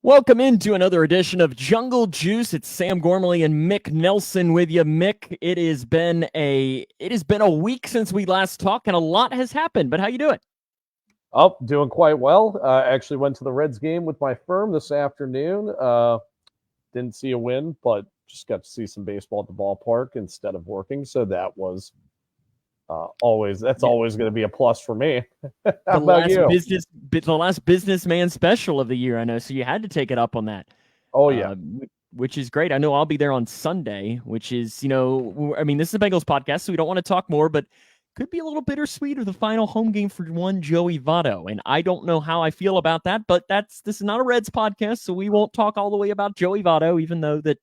Welcome into another edition of Jungle Juice. It's Sam Gormley and Mick Nelson with you. Mick, it has been a week since we last talked, and a lot has happened. But how you doing? Oh, doing quite well. Actually went to the Reds game with my firm this afternoon. Didn't see a win, but just got to see some baseball at the ballpark instead of working. So that was always going to be a plus for me. How about you? The last businessman special of the year, I know. So you had to take it up on that. Oh yeah, which is great. I know I'll be there on Sunday, which is, this is a Bengals podcast, so we don't want to talk more, but could be a little bittersweet of the final home game for one Joey Votto. And I don't know how I feel about that, but this is not a Reds podcast, so we won't talk all the way about Joey Votto, even though that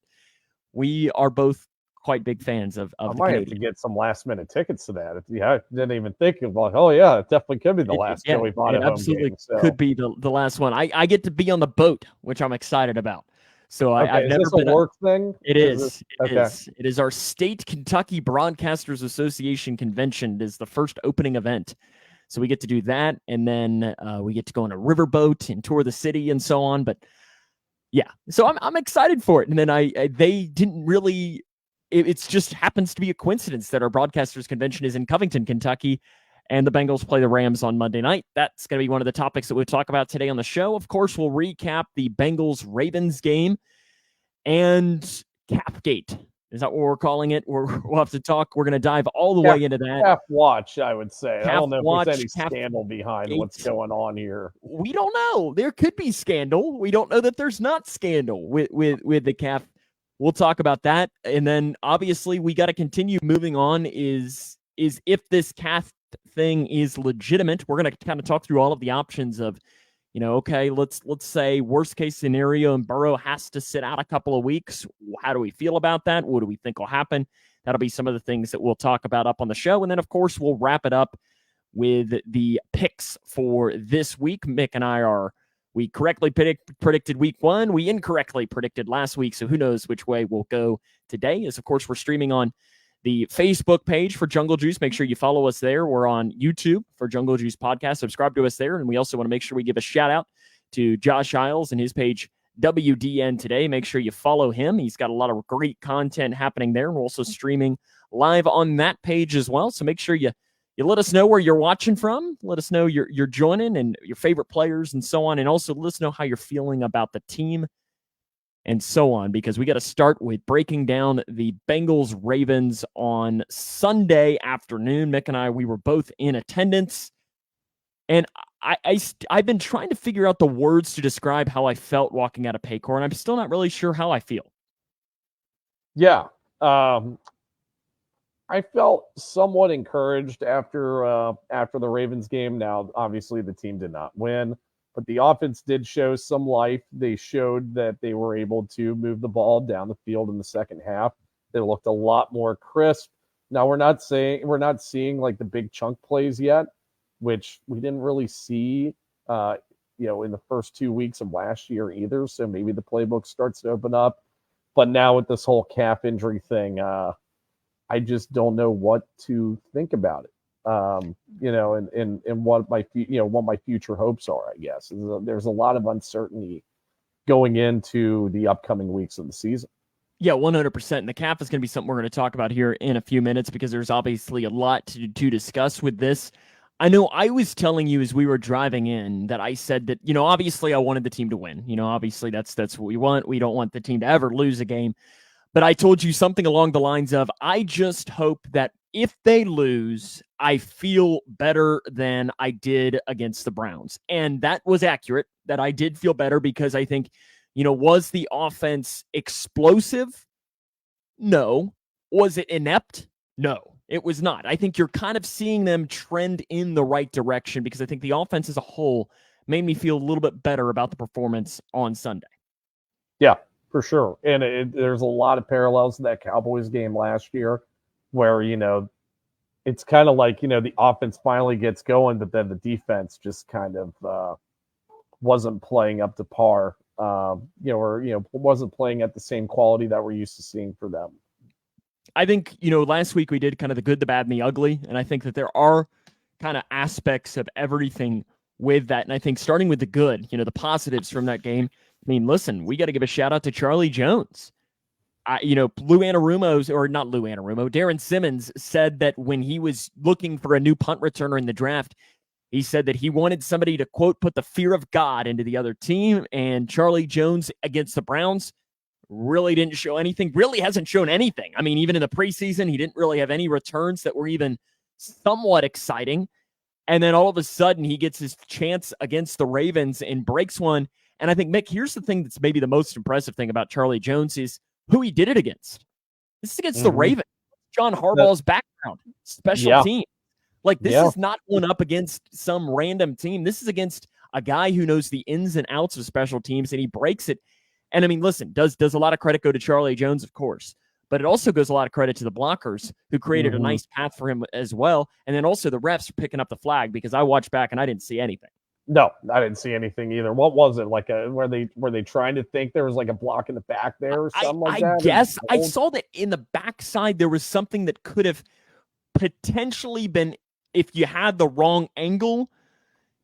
we are both quite big fans of I the might Canadian. have to get some last minute tickets to that. I didn't even think about. Oh yeah, it definitely could be the last Joey Votto home absolutely game. So. Could be the last one. I get to be on the boat, which I'm excited about. So I've never been a work thing. It is. It is our state Kentucky Broadcasters Association convention. It is the first opening event. So we get to do that, and then we get to go on a riverboat and tour the city and so on. But yeah, so I'm excited for it. And then they didn't really. It just happens to be a coincidence that our broadcasters convention is in Covington, Kentucky, and the Bengals play the Rams on Monday night. That's going to be one of the topics that we'll talk about today on the show. Of course, we'll recap the Bengals-Ravens game and Capgate. Is that what we're calling it? We'll have to talk. We're going to dive all the way into that. Calf watch, I would say. I don't know if there's any scandal behind what's going on here. We don't know. There could be scandal. We don't know that there's not scandal with the calf. We'll talk about that. And then obviously we got to continue moving on is if this calf thing is legitimate. We're going to kind of talk through all of the options of, okay, let's say worst case scenario and Burrow has to sit out a couple of weeks. How do we feel about that? What do we think will happen? That'll be some of the things that we'll talk about up on the show. And then, of course, we'll wrap it up with the picks for this week. Mick and we correctly predicted week one. We incorrectly predicted last week. So who knows which way we'll go today. As, of course, we're streaming on the Facebook page for Jungle Juice. Make sure you follow us there. We're on YouTube for Jungle Juice Podcast. Subscribe to us there. And we also want to make sure we give a shout out to Josh Isles and his page WDN Today. Make sure you follow him. He's got a lot of great content happening there. We're also streaming live on that page as well. So make sure you let us know where you're watching from. Let us know you're joining and your favorite players and so on. And also let us know how you're feeling about the team and so on, because we got to start with breaking down the Bengals-Ravens on Sunday afternoon. Mick and we were both in attendance. And I've been trying to figure out the words to describe how I felt walking out of Paycor, and I'm still not really sure how I feel. Yeah. I felt somewhat encouraged after the Ravens game. Now, obviously, the team did not win, but the offense did show some life. They showed that they were able to move the ball down the field in the second half. They looked a lot more crisp. Now, we're not seeing like the big chunk plays yet, which we didn't really see, in the first 2 weeks of last year either. So maybe the playbook starts to open up. But now with this whole calf injury thing, I just don't know what to think about it. And what my future hopes are, I guess. There's a lot of uncertainty going into the upcoming weeks of the season. Yeah, 100%. And the calf is going to be something we're going to talk about here in a few minutes, because there's obviously a lot to discuss with this. I know I was telling you as we were driving in that I said that, obviously I wanted the team to win. Obviously that's what we want. We don't want the team to ever lose a game. But I told you something along the lines of, I just hope that if they lose, I feel better than I did against the Browns. And that was accurate, that I did feel better, because I think, was the offense explosive? No. Was it inept? No, it was not. I think you're kind of seeing them trend in the right direction, because I think the offense as a whole made me feel a little bit better about the performance on Sunday. Yeah. For sure. And there's a lot of parallels to that Cowboys game last year where, it's kind of like, the offense finally gets going, but then the defense just kind of wasn't playing up to par, wasn't playing at the same quality that we're used to seeing for them. I think, last week we did kind of the good, the bad, and the ugly. And I think that there are kind of aspects of everything with that. And I think starting with the good, the positives from that game. I mean, listen, we got to give a shout out to Charlie Jones. Darren Simmons said that when he was looking for a new punt returner in the draft, he said that he wanted somebody to, quote, put the fear of God into the other team. And Charlie Jones against the Browns really didn't show anything, really hasn't shown anything. I mean, even in the preseason, he didn't really have any returns that were even somewhat exciting. And then all of a sudden, he gets his chance against the Ravens and breaks one. And I think, Mick, here's the thing that's maybe the most impressive thing about Charlie Jones is who he did it against. This is against the Ravens. John Harbaugh's background, special team. Like, this is not going up against some random team. This is against a guy who knows the ins and outs of special teams, and he breaks it. And, I mean, listen, does a lot of credit go to Charlie Jones? Of course. But it also goes a lot of credit to the blockers who created a nice path for him as well. And then also the refs are picking up the flag because I watched back and I didn't see anything. No, I didn't see anything either. What was it? Like were they trying to think there was like a block in the back there or something like that? I guess I saw that in the backside there was something that could have potentially been, if you had the wrong angle,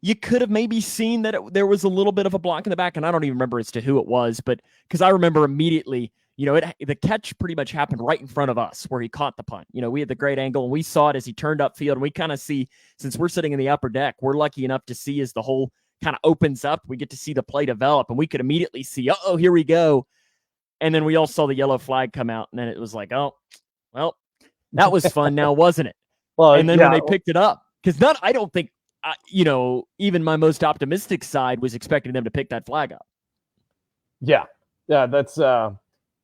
you could have maybe seen that there was a little bit of a block in the back. And I don't even remember as to who it was, but because I remember immediately, the catch pretty much happened right in front of us where he caught the punt. We had the great angle and we saw it as he turned upfield. And we kind of see, since we're sitting in the upper deck, we're lucky enough to see as the hole kind of opens up, we get to see the play develop and we could immediately see, here we go. And then we all saw the yellow flag come out. And then it was like, oh, well, that was fun now, wasn't it? Well, and then when they picked it up, because I don't think, even my most optimistic side was expecting them to pick that flag up. Yeah. Yeah. That's,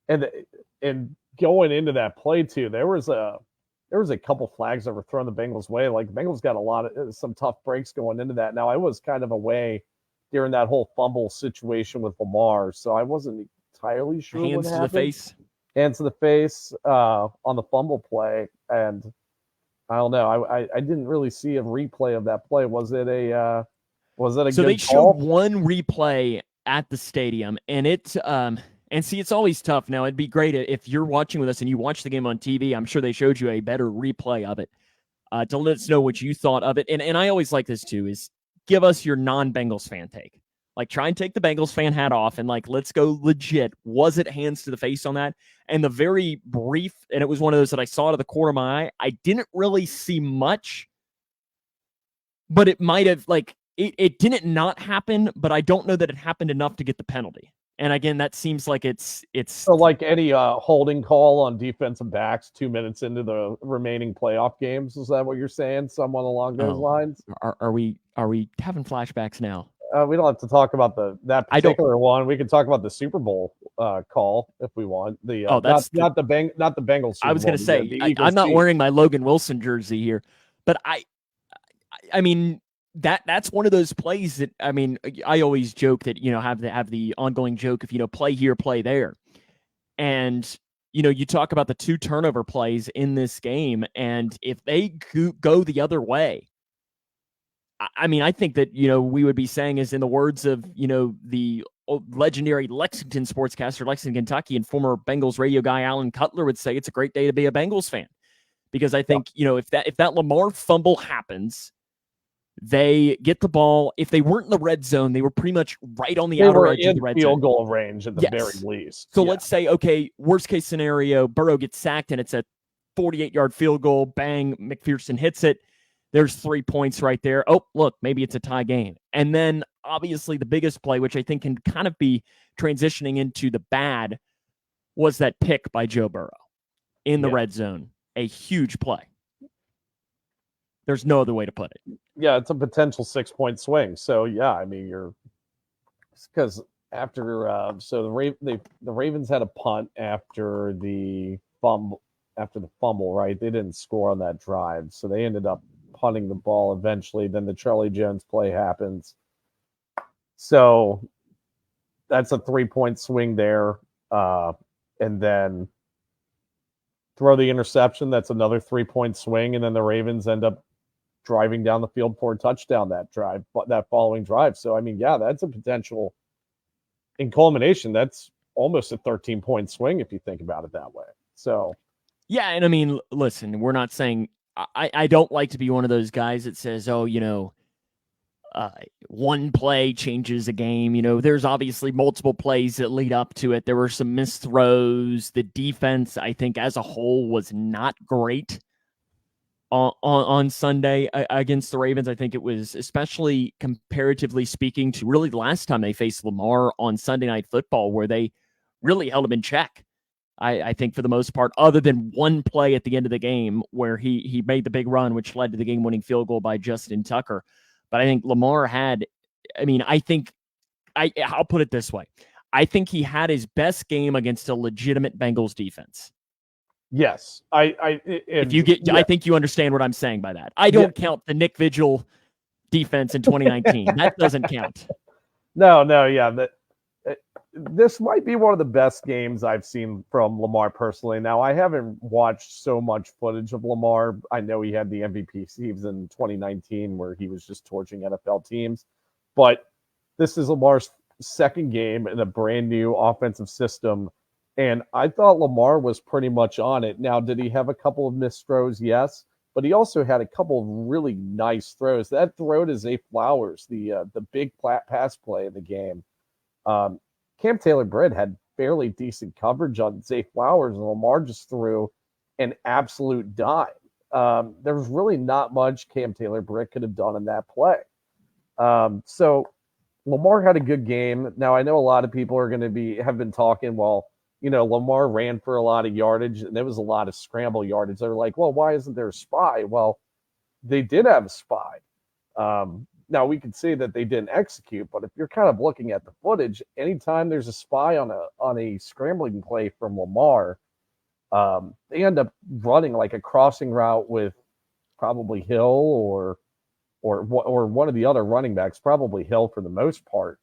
and going into that play too, there was a couple flags that were thrown the Bengals' way. Like, the Bengals got some tough breaks going into that. Now, I was kind of away during that whole fumble situation with Lamar, so I wasn't entirely sure what happened. Hands to the face on the fumble play, and I don't know. I didn't really see a replay of that play. Was it a so good they call? showed one replay at the stadium, and and see, it's always tough. Now, it'd be great if you're watching with us and you watch the game on TV. I'm sure they showed you a better replay of it to let us know what you thought of it. And I always like this too, is give us your non-Bengals fan take. Like, try and take the Bengals fan hat off and, like, let's go legit. Was it hands to the face on that? And the very brief, and it was one of those that I saw out of the corner of my eye, I didn't really see much, but it might have, like, it didn't not happen, but I don't know that it happened enough to get the penalty. And again, that seems like it's so like any holding call on defensive backs 2 minutes into the remaining playoff games. Is that what you're saying? Someone along those lines? Are we having flashbacks now? We don't have to talk about that particular one. We can talk about the Super Bowl call if we want. That's not the Bengals. Super I was going to say I'm not wearing my Logan Wilson jersey here, but I mean. That's one of those plays that, I mean, I always joke that, have the ongoing joke of, play here, play there. And, you talk about the 2 turnover plays in this game. And if they go the other way, I mean, I think that, we would be saying, as in the words of, the legendary Lexington sportscaster, Lexington, Kentucky, and former Bengals radio guy, Alan Cutler, would say it's a great day to be a Bengals fan. Because I think, if that Lamar fumble happens, they get the ball. If they weren't in the red zone, they were pretty much right on the outer edge of the red zone. Field goal range at the very least. So let's say, okay, worst case scenario, Burrow gets sacked and it's a 48-yard field goal. Bang, McPherson hits it. There's 3 points right there. Oh, look, maybe it's a tie game. And then obviously the biggest play, which I think can kind of be transitioning into the bad, was that pick by Joe Burrow in the red zone. A huge play. There's no other way to put it. Yeah, it's a potential 6-point swing. So yeah, I mean, because after the Ravens had a punt after the fumble, right? They didn't score on that drive, so they ended up punting the ball eventually. Then the Charlie Jones play happens, so that's a 3-point swing there, and then throw the interception. That's another 3-point swing, and then the Ravens end up driving down the field for a touchdown that following drive. So, I mean, yeah, that's a potential, in culmination, that's almost a 13-point swing if you think about it that way. So, yeah, and I mean, listen, we're not saying, I don't like to be one of those guys that says, one play changes a game. There's obviously multiple plays that lead up to it. There were some missed throws. The defense, I think, as a whole, was not great on Sunday against the Ravens. I think it was, especially comparatively speaking, to really the last time they faced Lamar on Sunday Night Football, where they really held him in check. I think for the most part, other than one play at the end of the game where he made the big run, which led to the game-winning field goal by Justin Tucker. But I think Lamar I'll put it this way. I think he had his best game against a legitimate Bengals defense. Yes. I think you understand what I'm saying by that. I don't count the Nick Vigil defense in 2019. That doesn't count. No, yeah. This might be one of the best games I've seen from Lamar personally. Now, I haven't watched so much footage of Lamar. I know he had the MVP season in 2019 where he was just torching NFL teams. But this is Lamar's second game in a brand new offensive system. And I thought Lamar was pretty much on it. Now, did he have a couple of missed throws? Yes. But he also had a couple of really nice throws. That throw to Zay Flowers, the big pass play in the game. Cam Taylor-Britt had fairly decent coverage on Zay Flowers, and Lamar just threw an absolute dime. There was really not much Cam Taylor-Britt could have done in that play. So Lamar had a good game. Now, I know a lot of people are going to have been talking, well, Lamar ran for a lot of yardage, and there was a lot of scramble yardage. They're like, well, why isn't there a spy? Well, they did have a spy. Now, we could say that they didn't execute, but if you're kind of looking at the footage, anytime there's a spy on a scrambling play from Lamar, they end up running like a crossing route with probably Hill or one of the other running backs, probably Hill for the most part.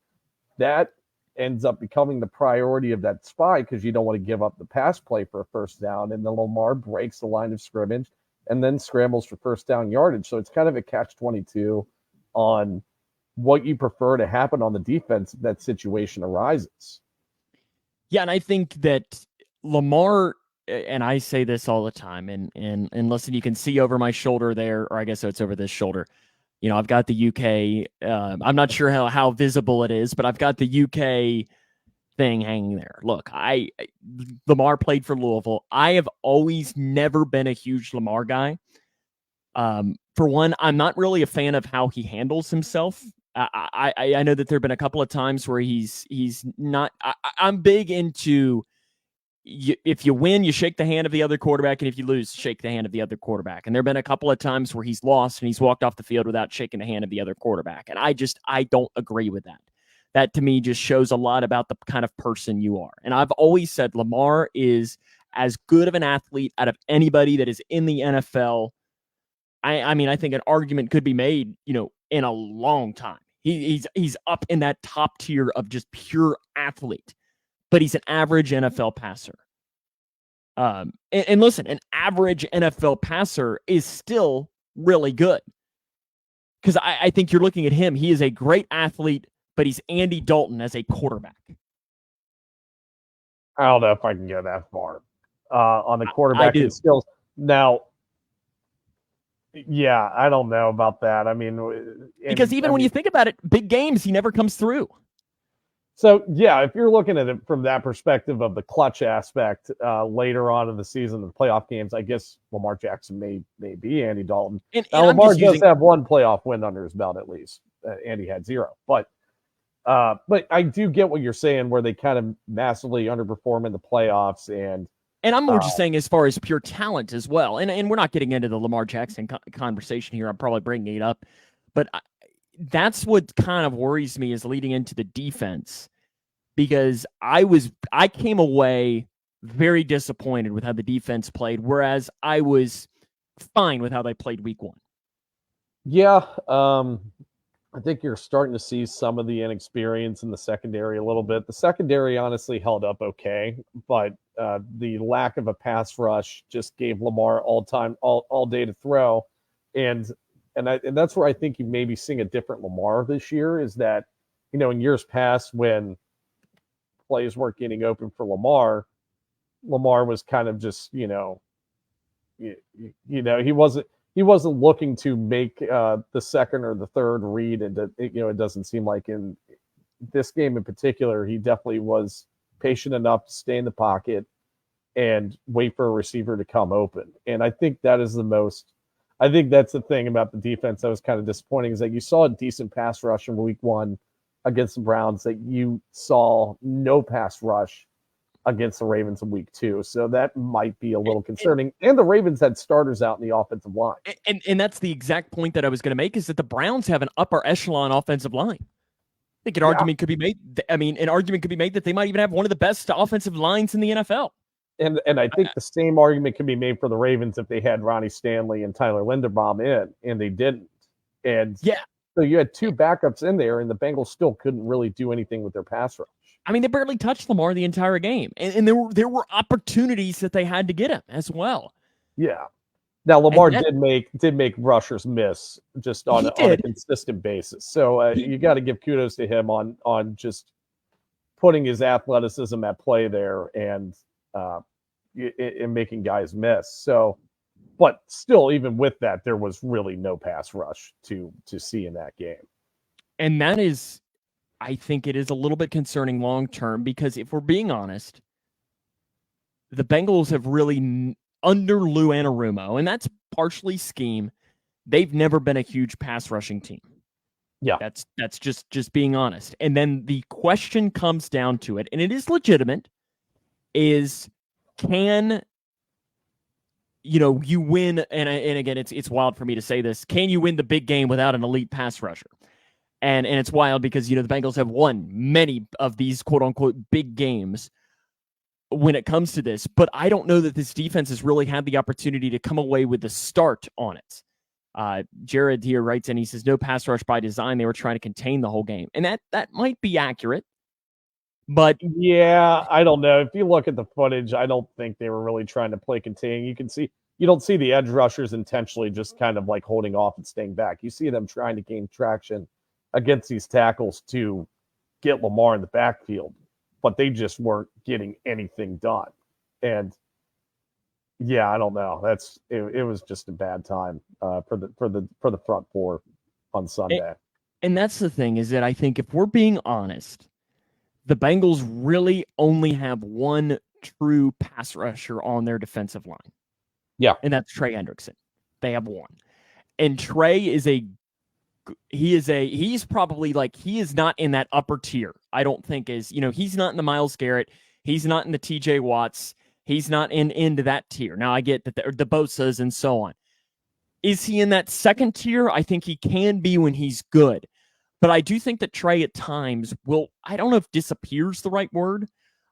That ends up becoming the priority of that spy because you don't want to give up the pass play for a first down, and then Lamar breaks the line of scrimmage and then scrambles for first down yardage. So it's kind of a catch-22 on what you prefer to happen on the defense if that situation arises. Yeah, and I think that Lamar, and I say this all the time, and listen, you can see over my shoulder there, or I guess it's over this shoulder. I've got the UK. I'm not sure how visible it is, but I've got the UK thing hanging there. Look, Lamar played for Louisville. I have always never been a huge Lamar guy. For one, I'm not really a fan of how he handles himself. I know that there have been a couple of times where he's not. I'm big into if you win, you shake the hand of the other quarterback, and if you lose, shake the hand of the other quarterback. And there have been a couple of times where he's lost and he's walked off the field without shaking the hand of the other quarterback. And I don't agree with that. That to me just shows a lot about the kind of person you are. And I've always said Lamar is as good of an athlete out of anybody that is in the NFL. I mean, I think an argument could be made, in a long time. He's up in that top tier of just pure athlete, but he's an average NFL passer. And listen, an average NFL passer is still really good. Because I think you're looking at him. He is a great athlete, but he's Andy Dalton as a quarterback. I don't know if I can go that far on the quarterbacking skills. Now, yeah, I don't know about that. I mean, because when you think about it, big games, he never comes through. So, yeah, if you're looking at it from that perspective of the clutch aspect later on in the season, the playoff games, I guess Lamar Jackson may be Andy Dalton. And Lamar does have one playoff win under his belt at least. Andy had 0. But I do get what you're saying where they kind of massively underperform in the playoffs. And I'm more just saying as far as pure talent as well. And we're not getting into the Lamar Jackson conversation here. I'm probably bringing it up. But that's what kind of worries me is leading into the defense, because I came away very disappointed with how the defense played, whereas I was fine with how they played week 1. Yeah, I think you're starting to see some of the inexperience in the secondary a little bit. The secondary honestly held up okay, but the lack of a pass rush just gave Lamar all day to throw. And that's where I think you maybe seeing a different Lamar this year is that, in years past when plays weren't getting open for Lamar was kind of just, he he wasn't looking to make the second or the third read, and it doesn't seem like in this game in particular, he definitely was patient enough to stay in the pocket and wait for a receiver to come open. And I think that is I think that's the thing about the defense that was kind of disappointing, is that you saw a decent pass rush in week 1 against the Browns, that you saw no pass rush against the Ravens in week 2. So that might be a little concerning. And the Ravens had starters out in the offensive line. And that's the exact point that I was going to make, is that the Browns have an upper echelon offensive line. I think an argument could be made. An argument could be made that they might even have one of the best offensive lines in the NFL. And I think the same argument can be made for the Ravens if they had Ronnie Stanley and Tyler Linderbaum in, and they didn't. And so you had 2 backups in there, and the Bengals still couldn't really do anything with their pass rush. I mean, they barely touched Lamar the entire game, and there were opportunities that they had to get him as well. Yeah. Now Lamar did make rushers miss just on a consistent basis. So you got to give kudos to him on just putting his athleticism at play there and making guys miss. So, but still, even with that, there was really no pass rush to see in that game. And that is, I think it is a little bit concerning long term, because if we're being honest, the Bengals have really, under Lou Anarumo, and that's partially scheme, they've never been a huge pass rushing team. Yeah. That's just being honest. And then the question comes down to it, and it is legitimate, is can you win, and again, it's wild for me to say this, can you win the big game without an elite pass rusher? And it's wild because, the Bengals have won many of these quote unquote big games when it comes to this, but I don't know that this defense has really had the opportunity to come away with the start on it. Jared here writes in, he says, no pass rush by design. They were trying to contain the whole game. And that might be accurate, but yeah, I don't know. If you look at the footage, I don't think they were really trying to play contain. You don't see the edge rushers intentionally just kind of like holding off and staying back. You see them trying to gain traction against these tackles to get Lamar in the backfield, but they just weren't getting anything done. And yeah, I don't know. It was just a bad time for the front four on Sunday. And that's the thing, is that I think if we're being honest, the Bengals really only have one true pass rusher on their defensive line. Yeah. And that's Trey Hendrickson. They have one. And Trey is he's probably like, he is not in that upper tier. I don't think he's not in the Myles Garrett. He's not in the TJ Watts. He's not into that tier. Now I get that the Bosas and so on. Is he in that second tier? I think he can be when he's good. But I do think that Trey at times I don't know if disappears the right word,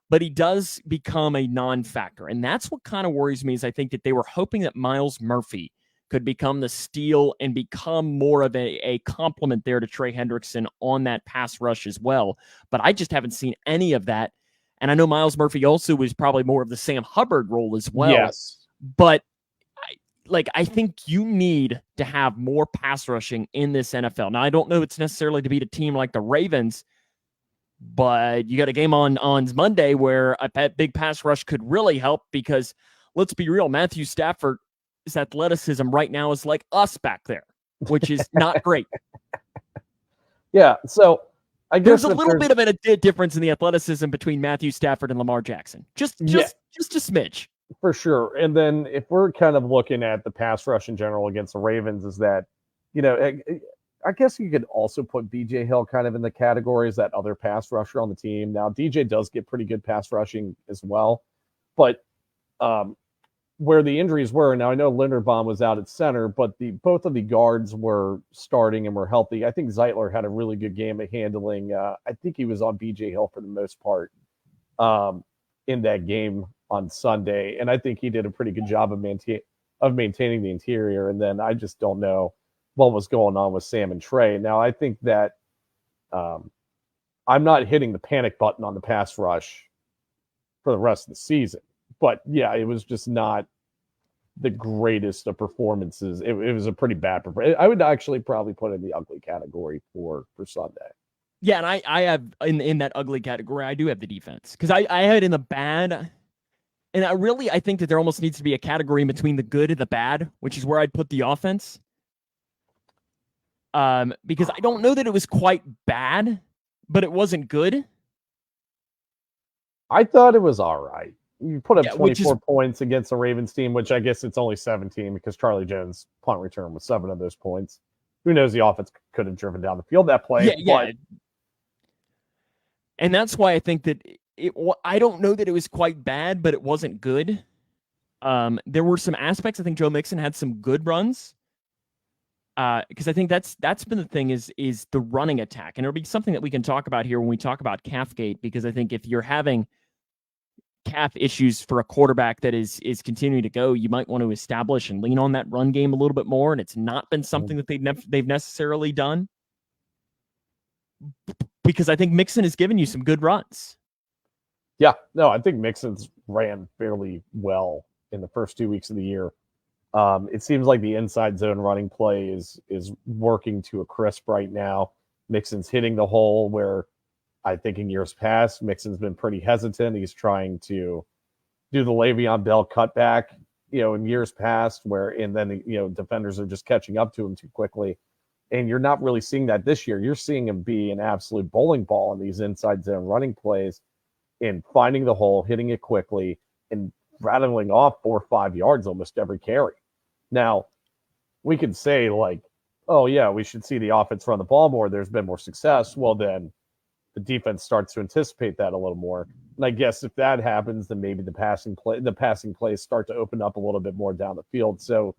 but he does become a non-factor. And that's what kind of worries me, is I think that they were hoping that Myles Murphy could become the steal and become more of a complement there to Trey Hendrickson on that pass rush as well. But I just haven't seen any of that. And I know Myles Murphy also was probably more of the Sam Hubbard role as well. Yes. But I think you need to have more pass rushing in this NFL. Now, I don't know it's necessarily to beat a team like the Ravens, but you got a game on Monday where a big pass rush could really help, because let's be real, Matthew Stafford, his athleticism right now is like us back there, which is not great. Yeah, so I guess there's a little bit of a difference in the athleticism between Matthew Stafford and Lamar Jackson. Just a smidge. For sure. And then if we're kind of looking at the pass rush in general against the Ravens, is that, I guess you could also put BJ Hill kind of in the category as that other pass rusher on the team. Now, DJ does get pretty good pass rushing as well, but where the injuries were, now I know Linderbaum was out at center, but both of the guards were starting and were healthy. I think Zeitler had a really good game at handling. I think he was on BJ Hill for the most part in that game on Sunday, and I think he did a pretty good job of maintaining the interior. And then I just don't know what was going on with Sam and Trey. Now, I think that I'm not hitting the panic button on the pass rush for the rest of the season. But, yeah, it was just not the greatest of performances. It was a pretty bad performance. I would actually probably put it in the ugly category for Sunday. Yeah, and I have, in that ugly category, I do have the defense. Because I had in the bad, And I think that there almost needs to be a category in between the good and the bad, which is where I'd put the offense. Because I don't know that it was quite bad, but it wasn't good. I thought it was all right. You put up 24 is, points against the Ravens team, which I guess it's only 17 because Charlie Jones' punt return was 7 of those points. Who knows? The offense could have driven down the field that play. Yeah. And that's why I think that I don't know that it was quite bad, but it wasn't good. There were some aspects. I think Joe Mixon had some good runs. Because I think that's been the thing is the running attack. And it'll be something that we can talk about here when we talk about Calfgate, because I think if you're having calf issues for a quarterback that is continuing to go, you might want to establish and lean on that run game a little bit more. And it's not been something that they've necessarily done, because I think Mixon has given you some good runs. Yeah, no, I think Mixon's ran fairly well in the first 2 weeks of the year. It seems like the inside zone running play is working to a crisp right now. Mixon's hitting the hole where I think in years past, Mixon's been pretty hesitant. He's trying to do the Le'Veon Bell cutback, in years past and then, defenders are just catching up to him too quickly. And you're not really seeing that this year. You're seeing him be an absolute bowling ball in these inside zone running plays and finding the hole, hitting it quickly, and rattling off 4 or 5 yards almost every carry. Now, we could say oh yeah, we should see the offense run the ball more. There's been more success. Well, then the defense starts to anticipate that a little more. And I guess if that happens, then maybe the passing plays start to open up a little bit more down the field. So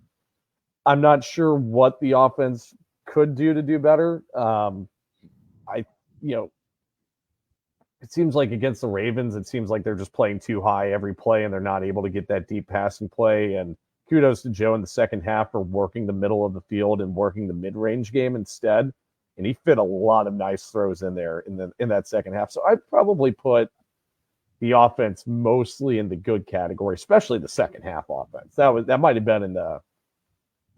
I'm not sure what the offense could do to do better. It seems like against the Ravens, it seems like they're just playing too high every play and they're not able to get that deep passing play. And kudos to Joe in the second half for working the middle of the field and working the mid-range game instead. And he fit a lot of nice throws in there in that second half. So I'd probably put the offense mostly in the good category, especially the second half offense. That might have been in the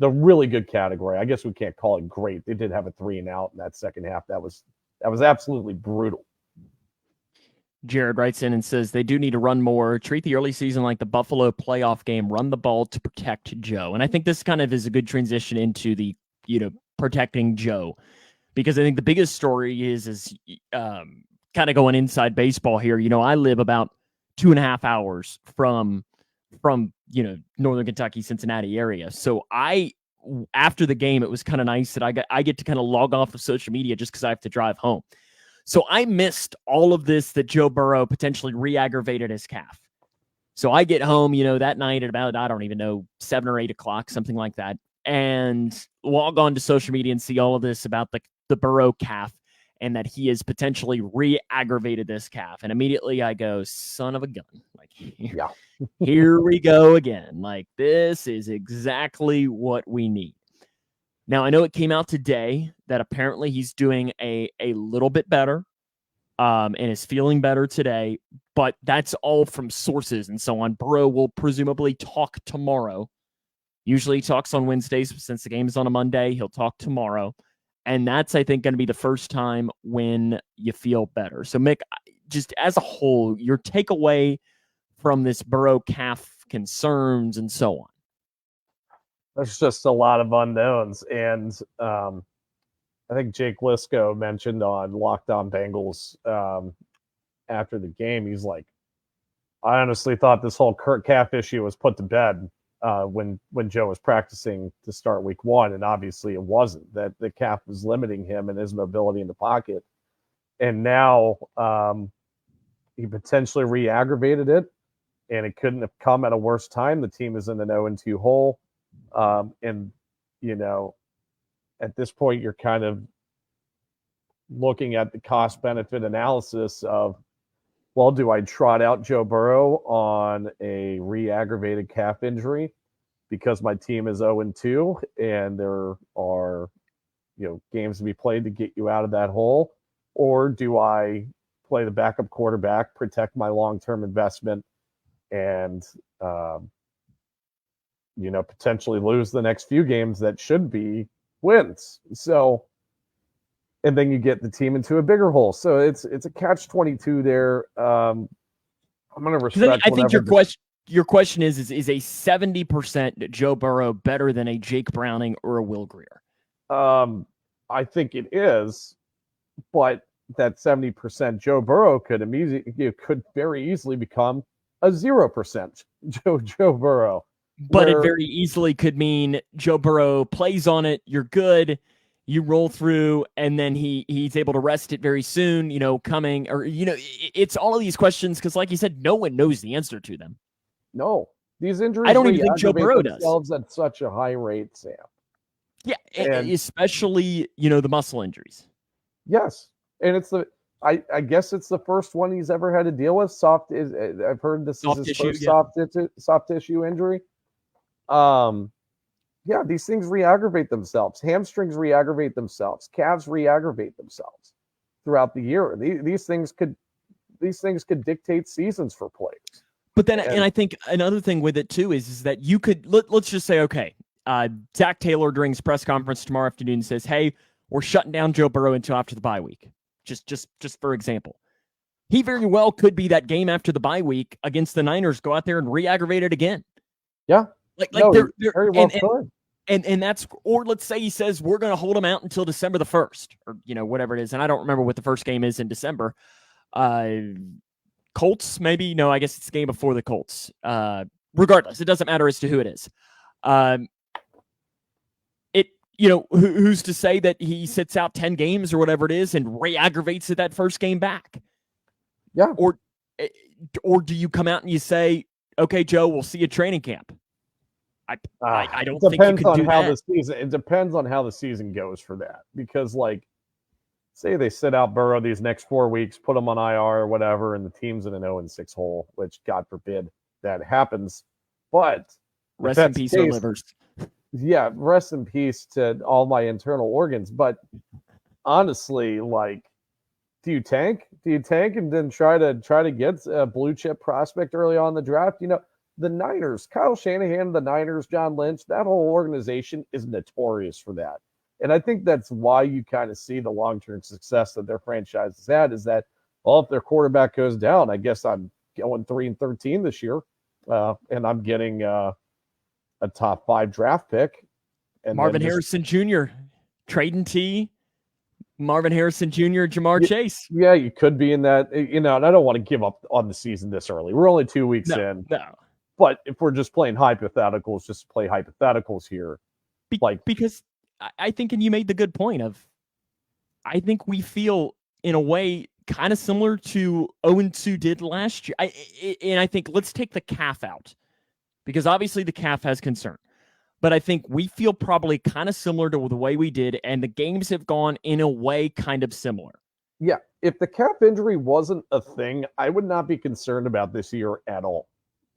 really good category. I guess we can't call it great. They did have a 3 and out in that second half. That was absolutely brutal. Jared writes in and says they do need to run more, treat the early season like the Buffalo playoff game, run the ball to protect Joe. And I think this kind of is a good transition into the, protecting Joe, because I think the biggest story is kind of going inside baseball here. I live about 2.5 hours from Northern Kentucky, Cincinnati area. So after the game, it was kind of nice that I get to kind of log off of social media just because I have to drive home. So I missed all of this that Joe Burrow potentially re-aggravated his calf. So I get home, that night at about, I don't even know, 7 or 8 o'clock, something like that, and log on to social media and see all of this about the Burrow calf and that he has potentially re-aggravated this calf. And immediately I go, son of a gun. Yeah. Here we go again. This is exactly what we need. Now, I know it came out today that apparently he's doing a little bit better and is feeling better today, but that's all from sources and so on. Burrow will presumably talk tomorrow. Usually he talks on Wednesdays. Since the game is on a Monday, he'll talk tomorrow. And that's, I think, going to be the first time when you feel better. So, Mick, just as a whole, your takeaway from this Burrow calf concerns and so on. There's just a lot of unknowns. And I think Jake Lisco mentioned on Locked On Bengals after the game, he's like, I honestly thought this whole calf issue was put to bed when Joe was practicing to start week 1. And obviously it wasn't. That the calf was limiting him and his mobility in the pocket. And now he potentially re-aggravated it, and it couldn't have come at a worse time. The team is in an 0-2 hole. And at this point, you're kind of looking at the cost benefit analysis of, well, do I trot out Joe Burrow on a re-aggravated calf injury because my team is 0-2 and there are, games to be played to get you out of that hole? Or do I play the backup quarterback, protect my long-term investment, and, potentially lose the next few games that should be wins? So, and then you get the team into a bigger hole. So it's a catch-22 there. I'm going to respect. I think your question. your question is a 70% Joe Burrow better than a Jake Browning or a Will Grier? I think it is, but that 70% Joe Burrow could very easily become a 0% Joe Burrow. But it very easily could mean Joe Burrow plays on it, you're good, you roll through, and then he's able to rest it very soon, coming, or, it's all of these questions because, like you said, no one knows the answer to them. No, these injuries I don't even think Joe Burrow does at such a high rate, Sam. Yeah, and especially, the muscle injuries. Yes, and it's I guess it's the first one he's ever had to deal with. I've heard this is his first soft tissue injury. Yeah, these things re-aggravate themselves. Hamstrings re-aggravate themselves. Calves re-aggravate themselves throughout the year. These things could dictate seasons for players. But then, and I think another thing with it too is that you could let's just say, okay, Zach Taylor during his press conference tomorrow afternoon says, "Hey, we're shutting down Joe Burrow until after the bye week." Just for example, he very well could be that game after the bye week against the Niners. Go out there and re-aggravate it again. Yeah. They're very well could. And that's, or let's say he says we're going to hold him out until December the 1st, or whatever it is. And I don't remember what the first game is in December. Colts, maybe. No, I guess it's the game before the Colts. Regardless, it doesn't matter as to who it is. Who's to say that he sits out 10 games or whatever it is and re-aggravates it that first game back? Yeah. Or do you come out and you say, okay, Joe, we'll see you at training camp? I don't think you can do that. It depends on how the season goes for that. Because, say they sit out Burrow these next 4 weeks, put him on IR or whatever, and the team's in an 0-6 hole, which, God forbid, that happens. But rest in peace, our livers. Yeah, rest in peace to all my internal organs. But honestly, do you tank? Do you tank and then try to get a blue chip prospect early on in the draft? The Niners, Kyle Shanahan, the Niners, John Lynch, that whole organization is notorious for that. And I think that's why you kind of see the long-term success that their franchise has had is that, well, if their quarterback goes down, I guess I'm going 3-13 this year, and I'm getting a top 5 draft pick. And Marvin Harrison Jr., Traden T, Marvin Harrison Jr., Jamar Chase. Yeah, you could be in that, and I don't want to give up on the season this early. We're only 2 weeks in. No. But if we're just playing hypotheticals, just play hypotheticals here. Because I think, and you made the good point of, I think we feel in a way kind of similar to 0-2 did last year. And I think let's take the calf out because obviously the calf has concern. But I think we feel probably kind of similar to the way we did, and the games have gone in a way kind of similar. Yeah, if the calf injury wasn't a thing, I would not be concerned about this year at all.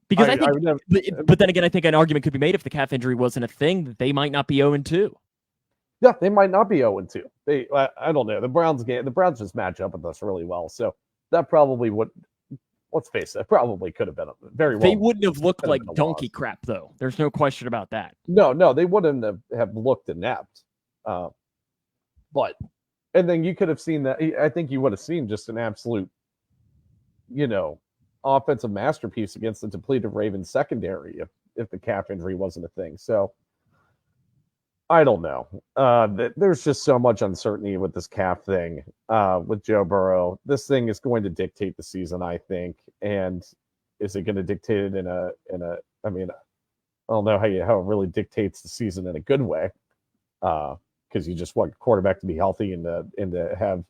Because I think, but then again, I think an argument could be made if the calf injury wasn't a thing, that they might not be 0-2. Yeah, they might not be 0-2. I don't know. The Browns just match up with us really well, so that probably would. Let's face it, probably could have been very well. They wouldn't have looked like donkey crap, though. There's no question about that. No, they wouldn't have looked inept. But, and then you could have seen that. I think you would have seen just an absolute, offensive masterpiece against the depleted Ravens secondary if the calf injury wasn't a thing. So I don't know. There's just so much uncertainty with this calf thing with Joe Burrow. This thing is going to dictate the season, I think. And is it going to dictate it in a I mean, I don't know how it really dictates the season in a good way. Because you just want your quarterback to be healthy and to have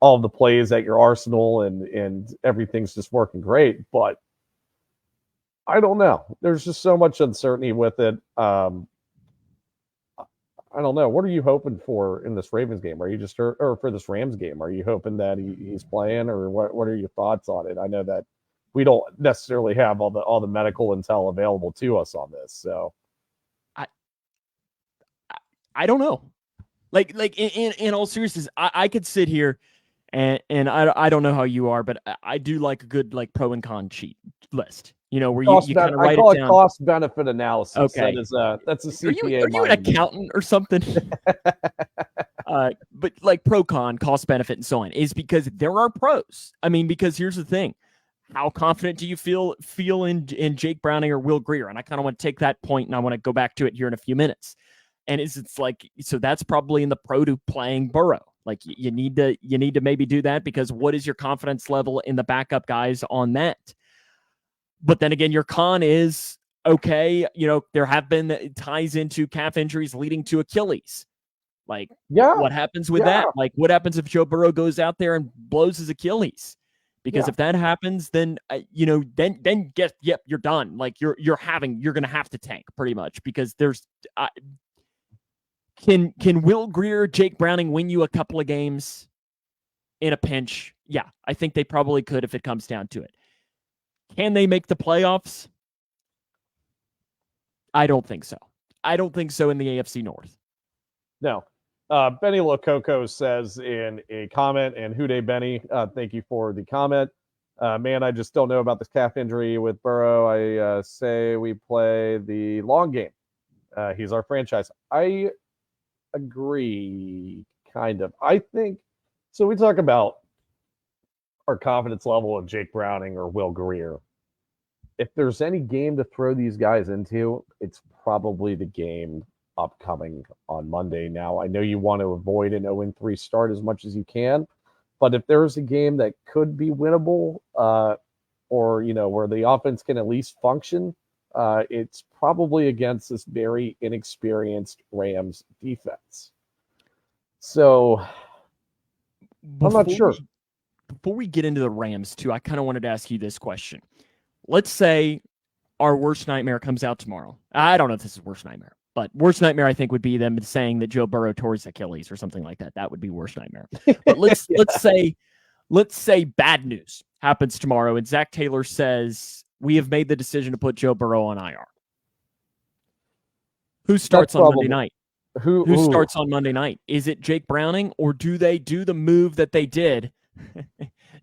all the plays at your arsenal and everything's just working great. But I don't know. There's just so much uncertainty with it. I don't know. What are you hoping for in this Ravens game? Are you just or for this Rams game? Are you hoping that he's playing, or what are your thoughts on it? I know that we don't necessarily have all the medical intel available to us on this. So I don't know. Like in all seriousness, I could sit here and I don't know how you are, but I do like a good pro and con sheet list. Where you kind of write it down. Cost benefit analysis. Okay, that's a CPA. Are you an accountant or something? But pro con, cost benefit, and so on is because there are pros. I mean, because here's the thing: how confident do you feel in Jake Browning or Will Grier? And I kind of want to take that point and I want to go back to it here in a few minutes. And it's like, so that's probably in the pro to playing Burrow. Like you need to maybe do that, because what is your confidence level in the backup guys on that? But then again, your con is, okay, there have been ties into calf injuries leading to Achilles. Like, what happens with that? Like, what happens if Joe Burrow goes out there and blows his Achilles? Because if that happens, then then you're done. Like you're going to have to tank pretty much, because there's can Will Grier, Jake Browning win you a couple of games in a pinch? Yeah, I think they probably could if it comes down to it. Can they make the playoffs? I don't think so. I don't think so in the AFC North. No. Benny Lococo says in a comment, and Hude Benny, thank you for the comment. Man, I just don't know about this calf injury with Burrow. I say we play the long game. He's our franchise. I agree, kind of. I think, so we talk about our confidence level of Jake Browning or Will Grier. If there's any game to throw these guys into, it's probably the game upcoming on Monday. Now, I know you want to avoid an 0-3 start as much as you can, but if there's a game that could be winnable, or where the offense can at least function, it's probably against this very inexperienced Rams defense. So I'm not sure. Before we get into the Rams too, I kind of wanted to ask you this question. Let's say our worst nightmare comes out tomorrow. I don't know if this is worst nightmare, but worst nightmare I think would be them saying that Joe Burrow tore his Achilles or something like that. That would be worst nightmare. But let's say bad news happens tomorrow and Zach Taylor says we have made the decision to put Joe Burrow on IR. Who starts on Monday night? Who starts on Monday night? Is it Jake Browning, or do they do the move that they did?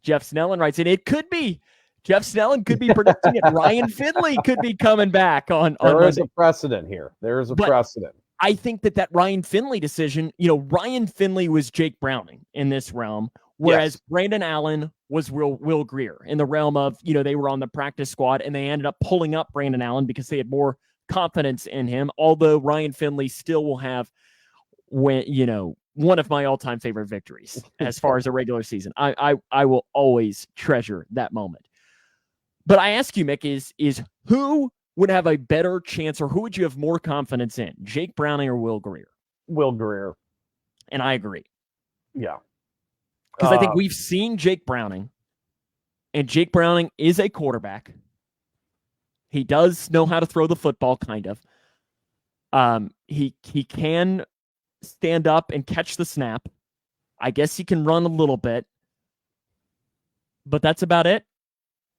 Jeff Snellen writes in, it could be. Jeff Snellen could be predicting it. Ryan Finley could be coming back on There is Monday. a precedent here. There is a precedent. I think that Ryan Finley decision, Ryan Finley was Jake Browning in this realm, whereas Brandon Allen was Will Grier in the realm of, they were on the practice squad and they ended up pulling up Brandon Allen because they had more confidence in him. Although Ryan Finley still will have, one of my all-time favorite victories as far as a regular season. I will always treasure that moment. But I ask you, Mick, is who would have a better chance, or who would you have more confidence in, Jake Browning or Will Grier? Will Grier. And I agree. Yeah. Because I think we've seen Jake Browning, and Jake Browning is a quarterback. He does know how to throw the football, kind of. He can stand up and catch the snap. I guess he can run a little bit. But that's about it.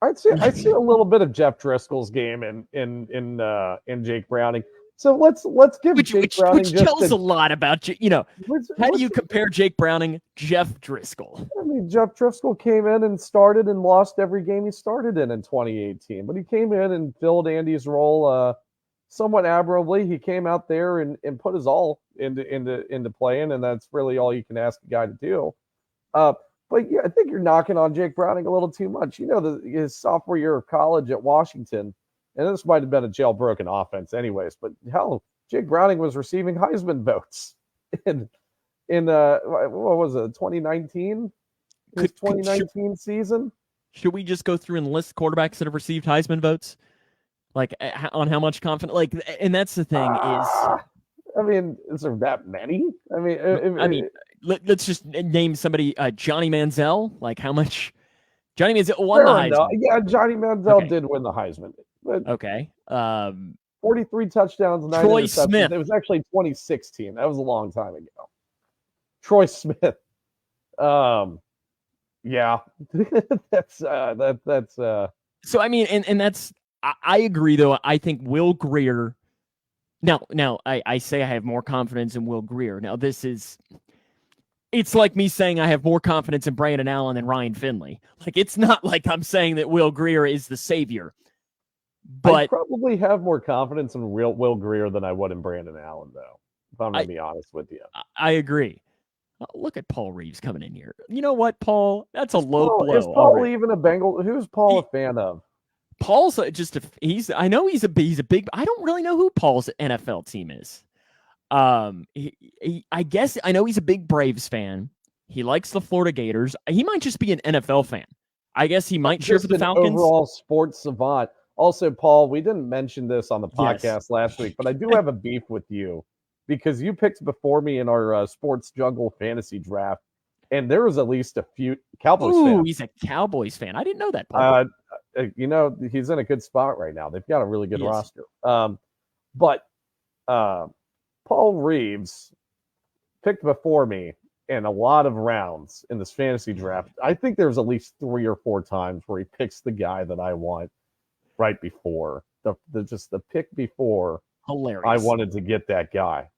I see a little bit of Jeff Driscoll's game in Jake Browning. So let's give Jake Browning which tells a lot about how do you compare Jake Browning, Jeff Driscoll? I mean, Jeff Driscoll came in and started and lost every game he started in 2018, but he came in and filled Andy's role somewhat admirably. He came out there and put his all into playing, and that's really all you can ask a guy to do. But yeah, I think you're knocking on Jake Browning a little too much. His sophomore year of college at Washington, and this might have been a jailbroken offense anyways, but hell, Jake Browning was receiving Heisman votes in what was it, 2019? His 2019 season? Should we just go through and list quarterbacks that have received Heisman votes? Like, on how much confidence? Like, and that's the thing is... I mean, is there that many? I mean, let's just name somebody. Johnny Manziel. Like, how much? Johnny Manziel won the Heisman. Yeah, Johnny Manziel did win the Heisman. But 43 touchdowns, 9 Troy interceptions. Smith. It was actually 2016. That was a long time ago. Troy Smith. Yeah, that's. So I mean, and that's. I agree though. I think Will Grier. Now, I say I have more confidence in Will Grier. Now, it's like me saying I have more confidence in Brandon Allen than Ryan Finley. Like, it's not like I'm saying that Will Grier is the savior. But I probably have more confidence in Will Grier than I would in Brandon Allen, though, if I'm going to be honest with you. I agree. Oh, look at Paul Reeves coming in here. You know what, Paul? That's a low Paul, blow. is Paul already. even a Bengal? Who's Paul a fan of? Paul's just I know he's a big. I don't really know who Paul's NFL team is. I guess I know he's a big Braves fan. He likes the Florida Gators. He might just be an NFL fan. I guess he might cheer for the Falcons. Overall sports savant. Also, Paul, we didn't mention this on the podcast last week, but I do have a beef with you because you picked before me in our sports jungle fantasy draft, and there was at least a few Cowboys fans. Ooh, he's a Cowboys fan. I didn't know that, Paul. He's in a good spot right now. They've got a really good roster. But Paul Reeves picked before me in a lot of rounds in this fantasy draft. I think there's at least 3 or 4 times where he picks the guy that I want right before the pick before. Hilarious. I wanted to get that guy,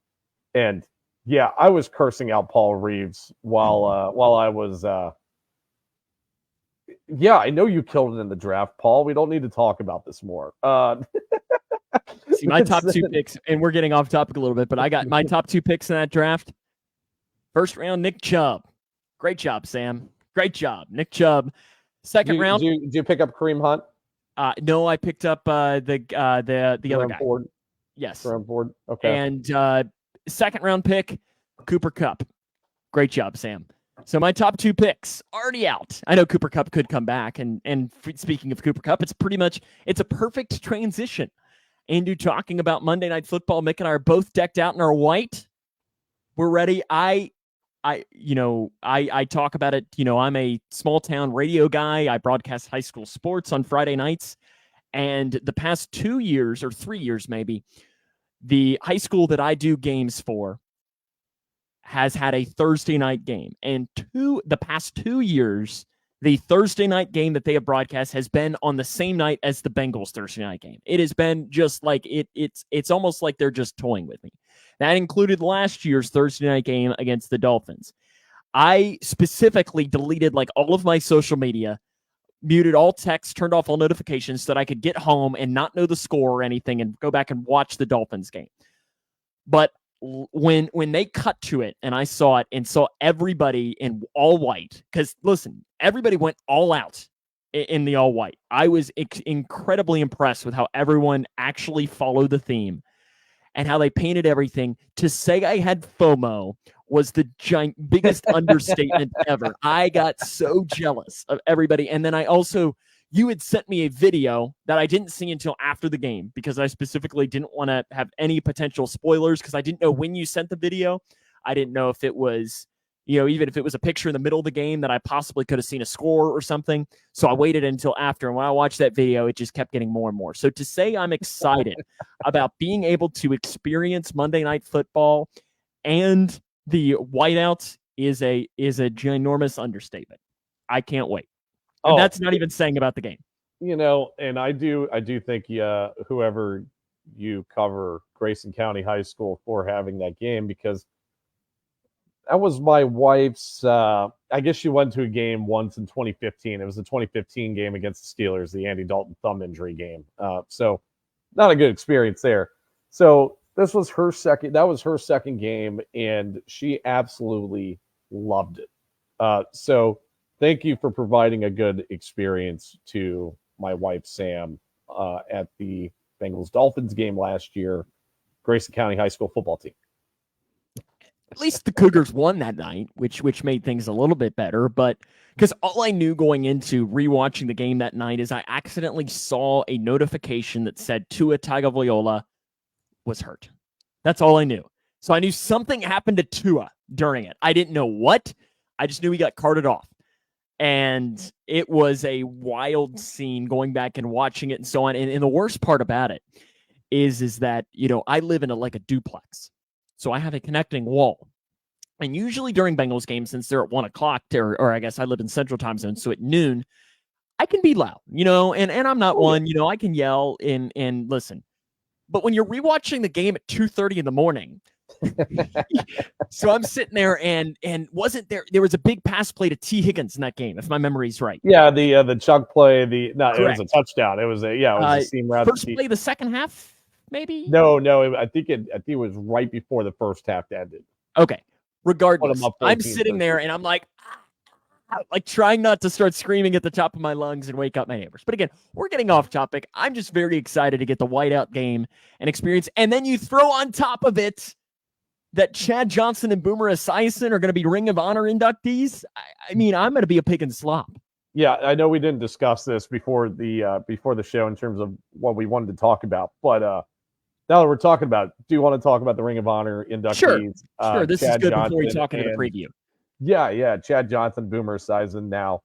and yeah, I was cursing out Paul Reeves while I was. Yeah, I know you killed it in the draft, Paul. We don't need to talk about this more. See, my top 2 picks, and we're getting off topic a little bit, but I got my top 2 picks in that draft. First round, Nick Chubb. Great job, Sam. Great job, Nick Chubb. Second round. Did you pick up Kareem Hunt? No, I picked up the other guy. Ford. Yes. Jerome Ford. Okay. And second round pick, Cooper Kupp. Great job, Sam. So my top 2 picks already out. I know Cooper Kupp could come back, and speaking of Cooper Kupp, it's a perfect transition into talking about Monday Night Football. Mick and I are both decked out in our white. We're ready. I talk about it. I'm a small town radio guy. I broadcast high school sports on Friday nights. And the past 2 years or 3 years, maybe, the high school that I do games for has had a Thursday night game. And the past 2 years, the Thursday night game that they have broadcast has been on the same night as the Bengals Thursday night game. It has been just like it's almost like they're just toying with me. That included last year's Thursday night game against the Dolphins. I specifically deleted all of my social media, muted all texts, turned off all notifications so that I could get home and not know the score or anything and go back and watch the Dolphins game. But when they cut to it and I saw it and saw everybody in all white, because listen, everybody went all out in the all white. I was incredibly impressed with how everyone actually followed the theme and how they painted everything. To say I had FOMO was the biggest understatement ever. I got so jealous of everybody. And then you had sent me a video that I didn't see until after the game because I specifically didn't want to have any potential spoilers because I didn't know when you sent the video. I didn't know if it was, even if it was a picture in the middle of the game that I possibly could have seen a score or something. So I waited until after. And when I watched that video, it just kept getting more and more. So to say I'm excited about being able to experience Monday Night Football and the whiteouts is a ginormous understatement. I can't wait. And that's not even saying about the game. And I do think whoever you cover Grayson County High School for having that game, because that was my wife's I guess she went to a game once in 2015. It was the 2015 game against the Steelers, the Andy Dalton thumb injury game. So not a good experience there. So that was her second game, and she absolutely loved it. So thank you for providing a good experience to my wife, Sam, at the Bengals-Dolphins game last year, Grayson County High School football team. At least the Cougars won that night, which made things a little bit better. But because all I knew going into rewatching the game that night is I accidentally saw a notification that said Tua Tagovailoa was hurt. That's all I knew. So I knew something happened to Tua during it. I didn't know what. I just knew he got carted off. And it was a wild scene going back and watching it and so on. And the worst part about it is that, I live in a duplex. So I have a connecting wall. And usually during Bengals games, since they're at 1 o'clock, or I guess I live in Central Time Zone, so at noon, I can be loud, and I'm not one, I can yell and listen. But when you're rewatching the game at 2:30 in the morning, so I'm sitting there and wasn't there was a big pass play to T. Higgins in that game, if my memery's right. Yeah, the chunk play, it was a touchdown. It was a seam route. First play of the second half, maybe? No, I think it was right before the first half ended. Okay. Regardless, up I'm 13, sitting there and I'm like trying not to start screaming at the top of my lungs and wake up my neighbors. But again, we're getting off topic. I'm just very excited to get the whiteout game and experience. And then you throw on top of it that Chad Johnson and Boomer Esiason are going to be Ring of Honor inductees. I mean, I'm going to be a pig in slop. Yeah, I know we didn't discuss this before the show in terms of what we wanted to talk about, but now that we're talking about it, do you want to talk about the Ring of Honor inductees? Sure. This Chad is good Johnson before we talk into the preview. Yeah. Chad Johnson, Boomer Esiason. Now,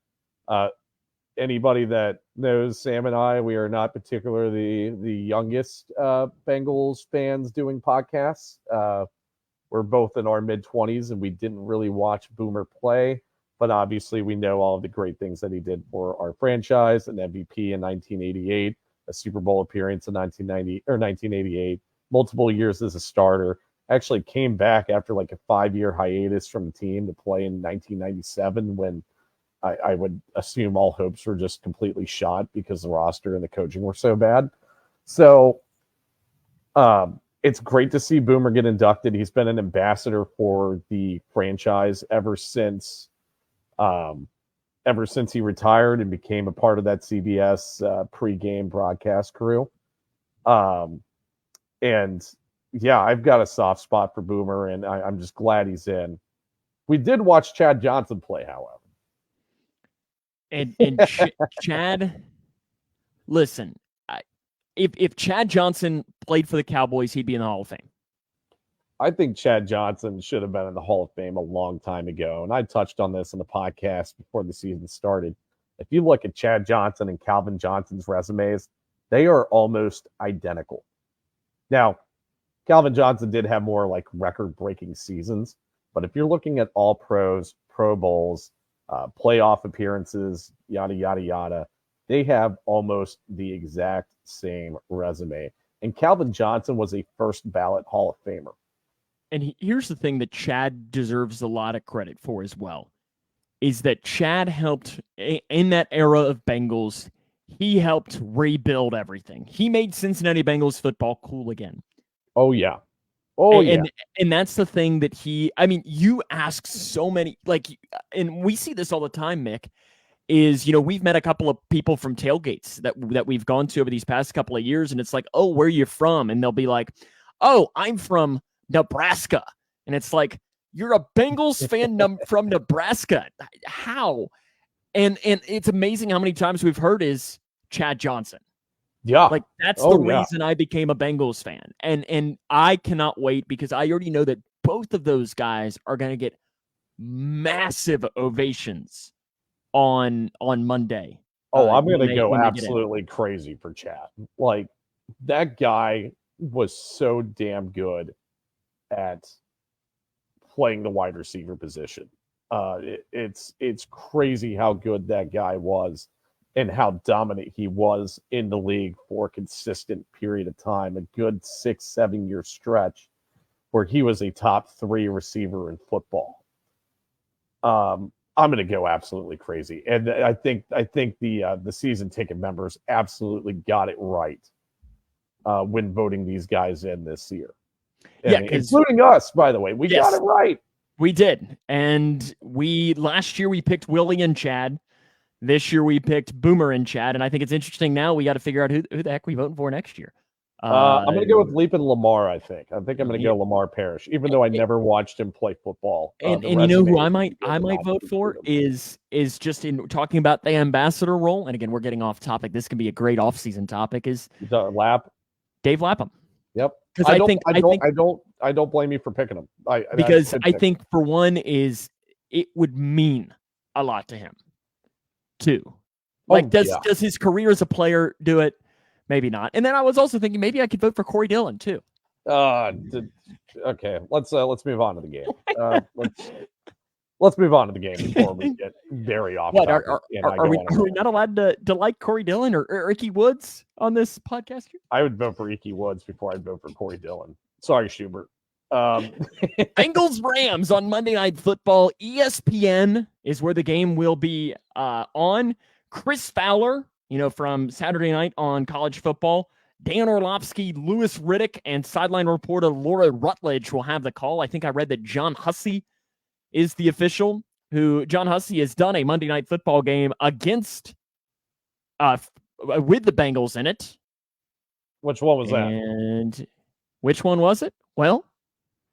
anybody that knows Sam and I, we are not particularly the youngest Bengals fans doing podcasts. We're both in our mid-20s, and we didn't really watch Boomer play. But obviously, we know all of the great things that he did for our franchise, an MVP in 1988, a Super Bowl appearance in 1988, multiple years as a starter. Actually came back after like a 5-year hiatus from the team to play in 1997 when I would assume all hopes were just completely shot because the roster and the coaching were so bad. So it's great to see Boomer get inducted. He's been an ambassador for the franchise ever since he retired and became a part of that CBS pregame broadcast crew. And yeah, I've got a soft spot for Boomer, and I'm just glad he's in. We did watch Chad Johnson play, however. And Chad, listen, if Chad Johnson played for the Cowboys, he'd be in the Hall of Fame. I think Chad Johnson should have been in the Hall of Fame a long time ago. And I touched on this in the podcast before the season started. If you look at Chad Johnson and Calvin Johnson's resumes, they are almost identical. Now, Calvin Johnson did have more like record-breaking seasons. But if you're looking at all pros, Pro Bowls, playoff appearances, yada, yada, yada, they have almost the exact same resume. And Calvin Johnson was a first ballot Hall of Famer. And here's the thing that Chad deserves a lot of credit for as well, is that Chad helped in that era of Bengals. He helped rebuild everything. He made Cincinnati Bengals football cool again. Oh, yeah. And that's the thing that you ask so many, and we see this all the time, Mick, is, we've met a couple of people from tailgates that we've gone to over these past couple of years. And it's like, oh, where are you from? And they'll be like, oh, I'm from Nebraska. And it's like, you're a Bengals fan from Nebraska. How? And it's amazing how many times we've heard is Chad Johnson. Yeah. That's the reason I became a Bengals fan. And I cannot wait because I already know that both of those guys are going to get massive ovations on Monday. Oh, I'm going to go absolutely crazy for Chad. Like, that guy was so damn good at playing the wide receiver position. It's crazy how good that guy was and how dominant he was in the league for a consistent period of time, a good 6-7 year stretch where he was a top 3 receiver in football. I'm going to go absolutely crazy. And I think the season ticket members absolutely got it right when voting these guys in this year. Yeah, including us, by the way. We got it right. We did. And last year we picked Willie and Chad. This year we picked Boomer and Chad. And I think it's interesting now we got to figure out who the heck we voting for next year. I'm going to go with Leap and Lamar, I think. I'm going to go Lamar Parrish, even though I never watched him play football. And you know who I might vote for is just in talking about the ambassador role. And again, we're getting off topic. This can be a great offseason topic. Is Dave Lapham. Yep. Because I don't blame you for picking him. I think for one is it would mean a lot to him too. Does his career as a player do it? Maybe not. And then I was also thinking maybe I could vote for Corey Dillon too. Okay. Let's move on to the game. Let's move on to the game before we get very off. Are we not allowed to like Corey Dillon or Icky Woods on this podcast here? I would vote for Icky Woods before I'd vote for Corey Dillon. Sorry, Schubert. Bengals Rams on Monday Night Football. ESPN is where the game will be on. Chris Fowler, from Saturday night on College Football. Dan Orlovsky, Louis Riddick, and sideline reporter Laura Rutledge will have the call. I think I read that John Hussey is the official who John Hussey has done a Monday Night Football game against with the Bengals in it. Which one was that? And which one was it? Well,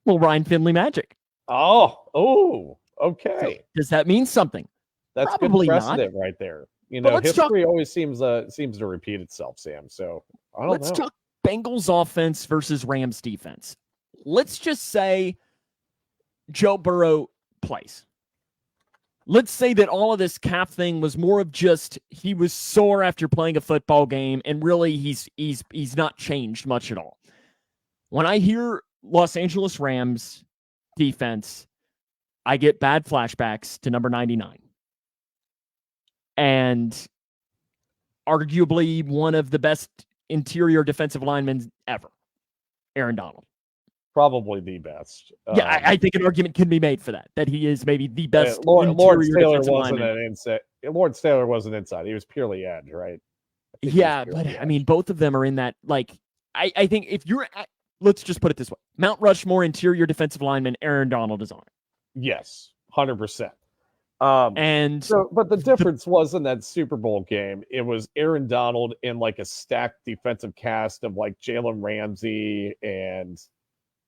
Ryan Finley magic. Oh, okay. So, does that mean something? That's Probably good precedent not. right there. You know, history always seems to repeat itself, Sam. So I don't know. Let's talk Bengals offense versus Rams defense. Let's just say Joe Burrow plays. Let's say that all of this calf thing was more of just he was sore after playing a football game, and really he's not changed much at all. When I hear Los Angeles Rams defense, I get bad flashbacks to number 99. And arguably one of the best interior defensive linemen ever, Aaron Donald. Probably the best. Yeah, I think an argument can be made for that he is maybe the best Lawrence Taylor defensive wasn't lineman. an inside. Lawrence Taylor wasn't inside. He was purely edge, right? Yeah, but edge. I mean, both of them are in that. Like, I think if you're at, let's just put it this way: Mount Rushmore interior defensive lineman, Aaron Donald is on it. Yes, 100%. And so, but the difference was in that Super Bowl game, it was Aaron Donald in like a stacked defensive cast of like Jalen Ramsey and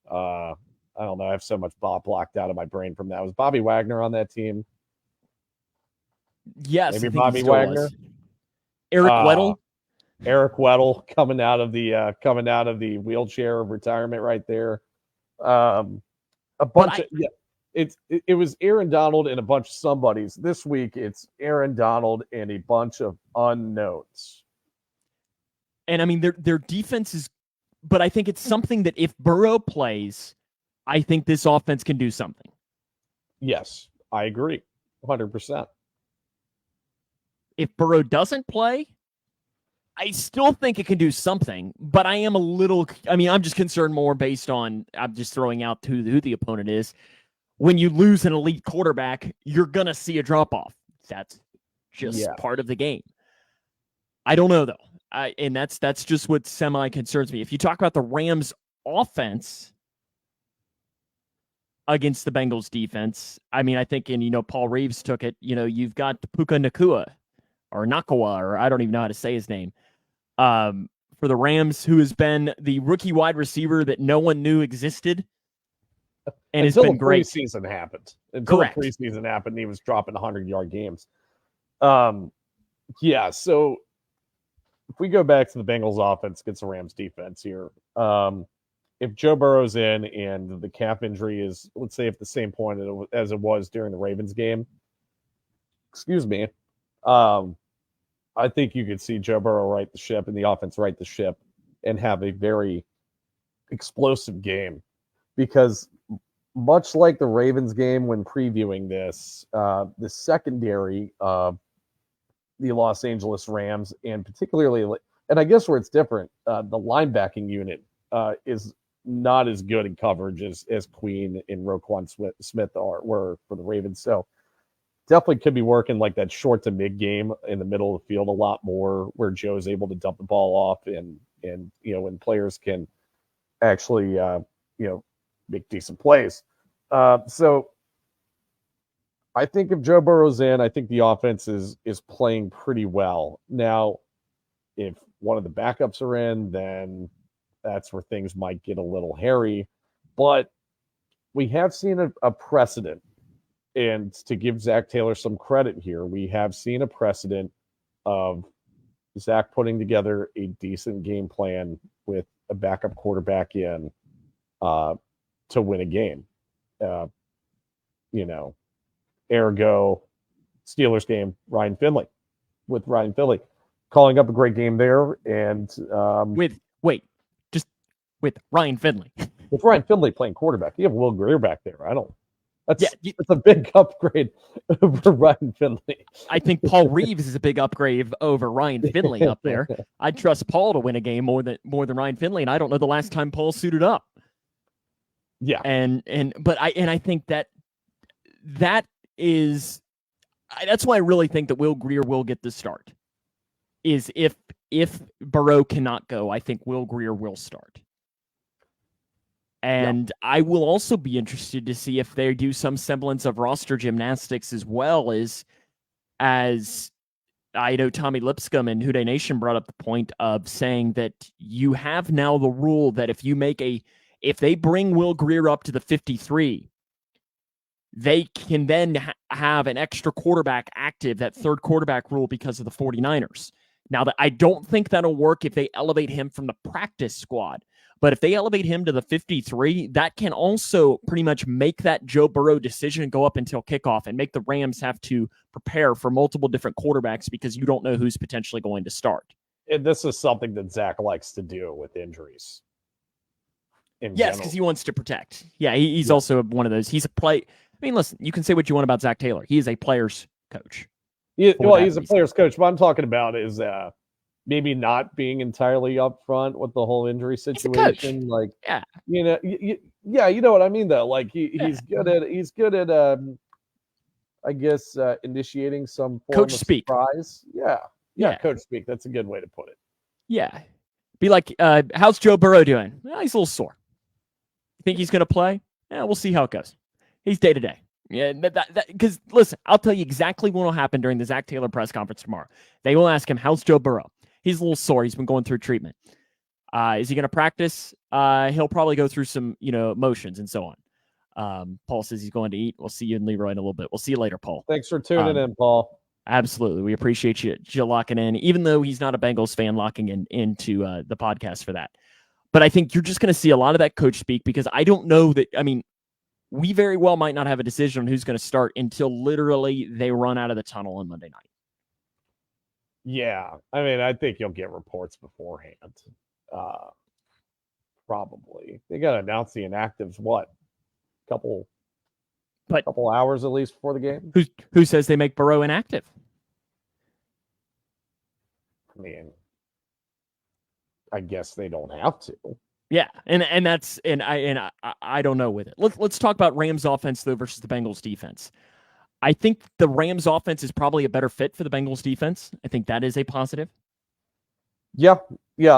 I don't know. I have so much Bob blocked out of my brain from that. Was Bobby Wagner on that team? Yes, maybe Bobby Wagner. Was. Eric Weddle. Eric Weddle coming out of the wheelchair of retirement right there. A bunch of it was Aaron Donald and a bunch of somebodies. This week it's Aaron Donald and a bunch of unknowns. And I mean their defense is, but I think it's something that if Burrow plays, I think this offense can do something. Yes, I agree. 100%. If Burrow doesn't play, I still think it can do something, but I am a little, I'm just concerned more based on, I'm just throwing out who the opponent is. When you lose an elite quarterback, you're going to see a drop-off. That's just part of the game. I don't know, though. And that's just what semi-concerns me. If you talk about the Rams' offense against the Bengals' defense, I think, and, Paul Reeves took it, you've got Puka Nacua, or Nakawa, or I don't even know how to say his name, for the Rams, who has been the rookie wide receiver that no one knew existed. And until it's been great. Preseason happened. Correct. The preseason happened, he was dropping 100-yard games. So if we go back to the Bengals offense against the Rams defense here, if Joe Burrow's in and the calf injury is, let's say, at the same point as it was during the Ravens game, I think you could see Joe Burrow right the ship and the offense right the ship and have a very explosive game. Because much like the Ravens game when previewing this, the secondary of the Los Angeles Rams, and particularly, and I guess where it's different, the linebacking unit is not as good in coverage as Queen and Roquan Smith were for the Ravens. So definitely could be working like that short to mid game in the middle of the field a lot more, where Joe's able to dump the ball off and when players can actually make decent plays. So I think if Joe Burrow's in, I think the offense is playing pretty well. Now, if one of the backups are in, then that's where things might get a little hairy. But we have seen a precedent. And to give Zach Taylor some credit here, we have seen a precedent of Zach putting together a decent game plan with a backup quarterback in to win a game. Ergo, Steelers game, Ryan Finley calling up a great game there. And with Ryan Finley. With Ryan Finley playing quarterback, you have Will Greer back there. That's a big upgrade over Ryan Finley. I think Paul Reeves is a big upgrade over Ryan Finley up there. I'd trust Paul to win a game more than Ryan Finley, and I don't know the last time Paul suited up. Yeah, but I think that is that's why I really think that Will Greer will get the start. Is if Burrow cannot go, I think Will Greer will start. And I will also be interested to see if they do some semblance of roster gymnastics as well as I know Tommy Lipscomb and Houday Nation brought up the point of saying that you have now the rule that if they bring Will Grier up to the 53, they can then have an extra quarterback active, that third quarterback rule, because of the 49ers. Now, that I don't think that'll work if they elevate him from the practice squad. But if they elevate him to the 53, that can also pretty much make that Joe Burrow decision go up until kickoff and make the Rams have to prepare for multiple different quarterbacks because you don't know who's potentially going to start. And this is something that Zach likes to do with injuries. Yes, because he wants to protect. Yeah, he's also one of those. He's a play. I mean, listen, you can say what you want about Zach Taylor. He is a player's coach. He's a player's coach. What I'm talking about is maybe not being entirely upfront with the whole injury situation. Like, you know what I mean, though. Like he's good at I guess initiating some form coach of speak. Surprise. Yeah, coach speak. That's a good way to put it. Yeah, be like, how's Joe Burrow doing? Well, he's a little sore. You think he's going to play? Yeah, we'll see how it goes. He's day to day. Yeah, because listen, I'll tell you exactly what will happen during the Zach Taylor press conference tomorrow. They will ask him, how's Joe Burrow? He's a little sore. He's been going through treatment. Is he going to practice? He'll probably go through some, motions and so on. Paul says he's going to eat. We'll see you in Leroy in a little bit. We'll see you later, Paul. Thanks for tuning in, Paul. Absolutely. We appreciate you locking in, even though he's not a Bengals fan, locking into the podcast for that. But I think you're just going to see a lot of that coach speak because I don't know that, we very well might not have a decision on who's going to start until literally they run out of the tunnel on Monday night. Yeah. I think you'll get reports beforehand. Probably. They got to announce the inactives, couple hours at least before the game? Who says they make Burrow inactive? I guess they don't have to. Yeah, and I don't know with it. Let's talk about Rams offense though versus the Bengals defense. I think the Rams offense is probably a better fit for the Bengals defense. I think that is a positive. Yeah. With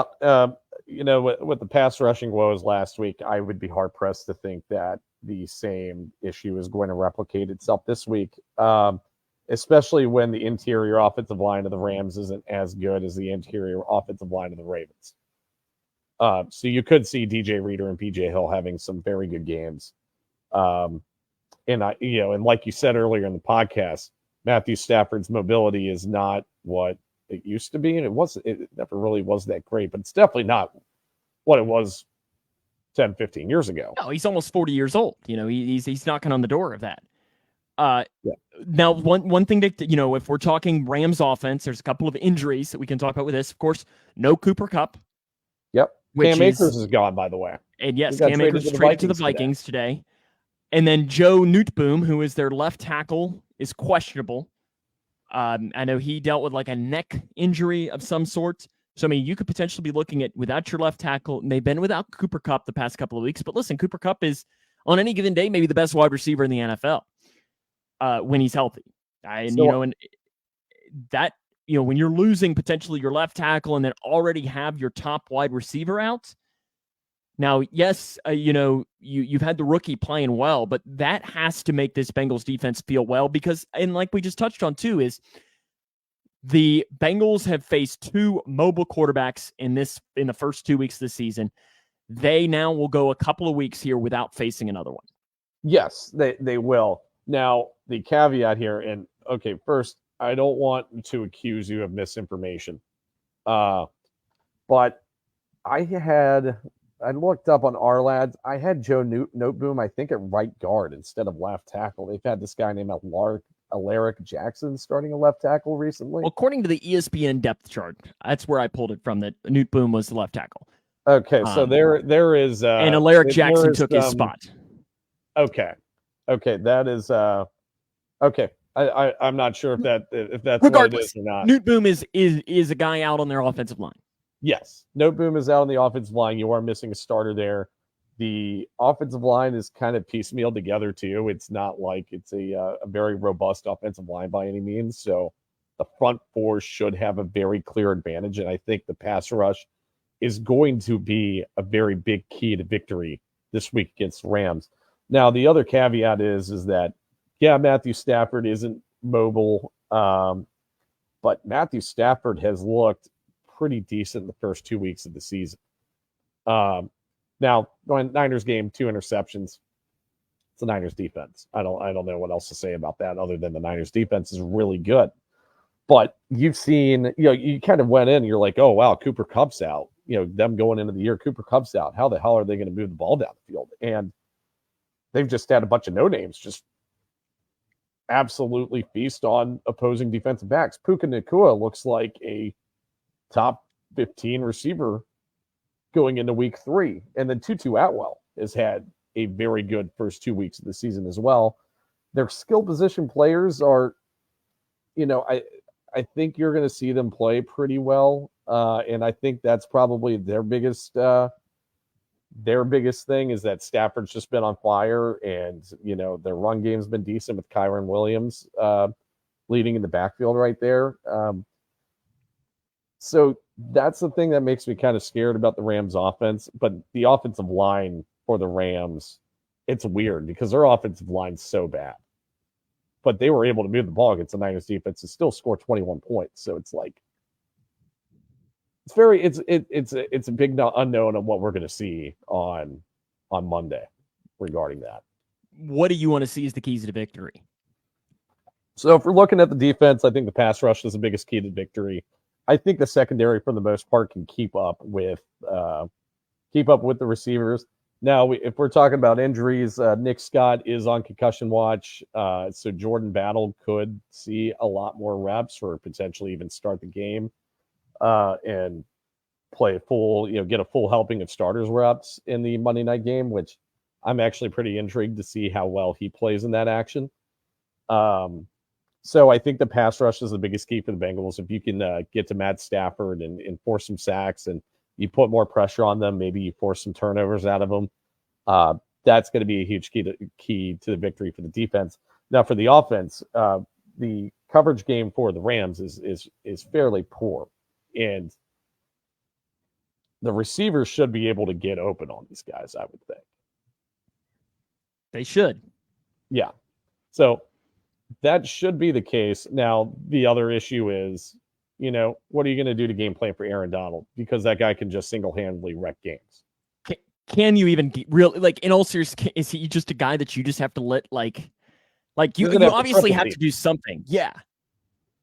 the pass rushing woes last week, I would be hard pressed to think that the same issue is going to replicate itself this week. Especially when the interior offensive line of the Rams isn't as good as the interior offensive line of the Ravens. So you could see DJ Reader and PJ Hill having some very good games. And like you said earlier in the podcast, Matthew Stafford's mobility is not what it used to be. And it never really was that great, but it's definitely not what it was 10, 15 years ago. No, he's almost 40 years old. He's knocking on the door of that. Now, one thing that, if we're talking Rams offense, there's a couple of injuries that we can talk about with this. Of course, no Cooper Kupp. Yep. Cam Akers is gone, by the way. And yes, Cam Akers was traded to the Vikings today. And then Joe Newtboom, who is their left tackle, is questionable. I know he dealt with like a neck injury of some sort. So, you could potentially be looking at without your left tackle, and they've been without Cooper Kupp the past couple of weeks. But listen, Cooper Kupp is, on any given day, maybe the best wide receiver in the NFL when he's healthy. When you're losing potentially your left tackle and then already have your top wide receiver out. Now, yes, you've had the rookie playing well, but that has to make this Bengals defense feel well because, and like we just touched on too, is the Bengals have faced two mobile quarterbacks in the first 2 weeks of the season. They now will go a couple of weeks here without facing another one. Yes, they will. Now, the caveat here, and okay, first, I don't want to accuse you of misinformation. But I looked up on our lads. I had Joe Noteboom, I think, at right guard instead of left tackle. They've had this guy named Alaric Jackson starting a left tackle recently. Well, according to the ESPN depth chart, that's where I pulled it from, that Noteboom was the left tackle. Okay, so there is... and Alaric Jackson took his spot. Okay, that is... okay. I'm not sure if that's regardless, what it is or not. Noteboom is a guy out on their offensive line. Yes, Noteboom is out on the offensive line. You are missing a starter there. The offensive line is kind of piecemeal together too. It's not like it's a very robust offensive line by any means. So the front four should have a very clear advantage, and I think the pass rush is going to be a very big key to victory this week against the Rams. Now, the other caveat is that, yeah, Matthew Stafford isn't mobile, but Matthew Stafford has looked pretty decent in the first 2 weeks of the season. Now, going Niners game, 2 interceptions. It's the Niners defense. I don't know what else to say about that other than the Niners defense is really good. But you've seen, you kind of went in and you're like, oh, wow, Cooper Kupp's out. Them going into the year, Cooper Kupp's out. How the hell are they going to move the ball down the field? And they've just had a bunch of no-names just absolutely feast on opposing defensive backs. Puka Nacua looks like a top 15 receiver going into week 3. And then Tutu Atwell has had a very good first 2 weeks of the season as well. Their skill position players are, I think you're going to see them play pretty well. And I think that's probably their biggest thing is that Stafford's just been on fire, and their run game's been decent with Kyron Williams leading in the backfield right there. So that's the thing that makes me kind of scared about the Rams offense. But the offensive line for the Rams, it's weird because their offensive line's so bad. But they were able to move the ball against the Niners defense and still score 21 points. So it's like it's a big unknown on what we're going to see on Monday regarding that. What do you want to see as the keys to victory? So if we're looking at the defense, I think the pass rush is the biggest key to victory. I think the secondary, for the most part, can keep up with the receivers. Now, if we're talking about injuries, Nick Scott is on concussion watch, so Jordan Battle could see a lot more reps or potentially even start the game and play a full, get a full helping of starters reps in the Monday night game, which I'm actually pretty intrigued to see how well he plays in that action. So I think the pass rush is the biggest key for the Bengals. If you can get to Matt Stafford and force some sacks and you put more pressure on them, maybe you force some turnovers out of them. That's going to be a huge key to the victory for the defense. Now for the offense, the coverage game for the Rams is fairly poor, and the receivers should be able to get open on these guys, I would think. They should. Yeah. So that should be the case. Now, the other issue is, what are you going to do to game plan for Aaron Donald? Because that guy can just single-handedly wreck games. Can you even really, in all seriousness, is he just a guy that you just have to let, you obviously have to do something. Yeah.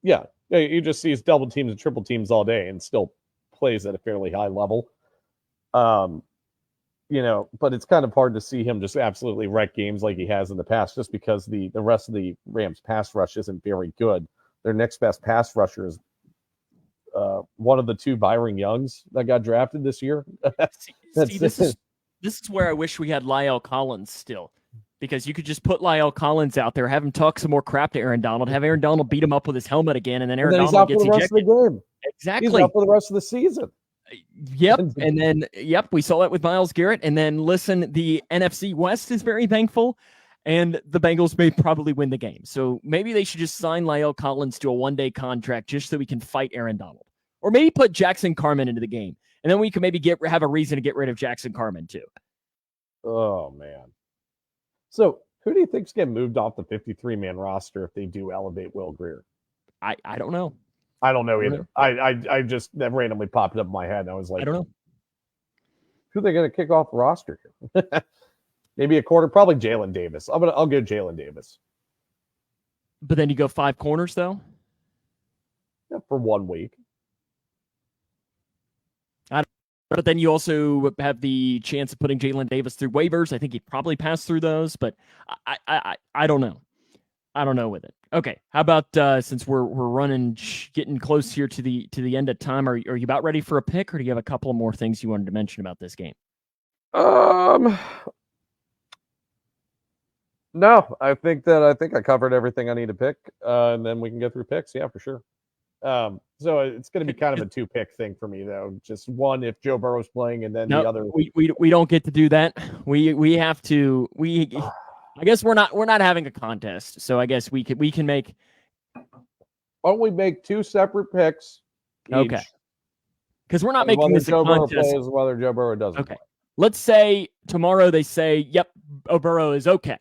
Yeah. You just see his double teams and triple teams all day and still plays at a fairly high level. But it's kind of hard to see him just absolutely wreck games like he has in the past, just because the rest of the Rams pass rush isn't very good. Their next best pass rusher is one of the 2 Byron Youngs that got drafted this year. This is where I wish we had La'el Collins still, because you could just put La'el Collins out there, have him talk some more crap to Aaron Donald, have Aaron Donald beat him up with his helmet again, and then Aaron Donald gets ejected. He's out for the rest of the game. Exactly. He's out for the rest of the season. Yep. And then, we saw that with Myles Garrett. And then, listen, the NFC West is very thankful, and the Bengals may probably win the game. So maybe they should just sign La'el Collins to a 1-day contract just so we can fight Aaron Donald. Or maybe put Jackson Carman into the game. And then we can maybe have a reason to get rid of Jackson Carman, too. Oh, man. So who do you think's getting moved off the 53-man roster if they do elevate Will Grier? I don't know. I don't know either. I just, that randomly popped up in my head, and I was like, I don't know. Who are they going to kick off the roster here? Maybe a quarter, probably Jalen Davis. I'll go Jalen Davis. But then you go 5 corners, though? Yeah, for 1 week. But then you also have the chance of putting Jalen Davis through waivers. I think he'd probably pass through those, but I don't know. I don't know with it. Okay, how about since we're running, getting close here to the end of time, are you about ready for a pick, or do you have a couple of more things you wanted to mention about this game? No, I think I covered everything I need to pick, and then we can go through picks. Yeah, for sure. So it's going to be kind of a 2-pick thing for me, though. Just one if Joe Burrow's playing, and then the other. We don't get to do that. We have to. I guess we're not having a contest, so I guess we can make. Why don't we make 2 separate picks? Okay. Because we're not making this a contest. Whether Joe Burrow doesn't. Okay. let's say tomorrow they say, yep, Burrow is okay.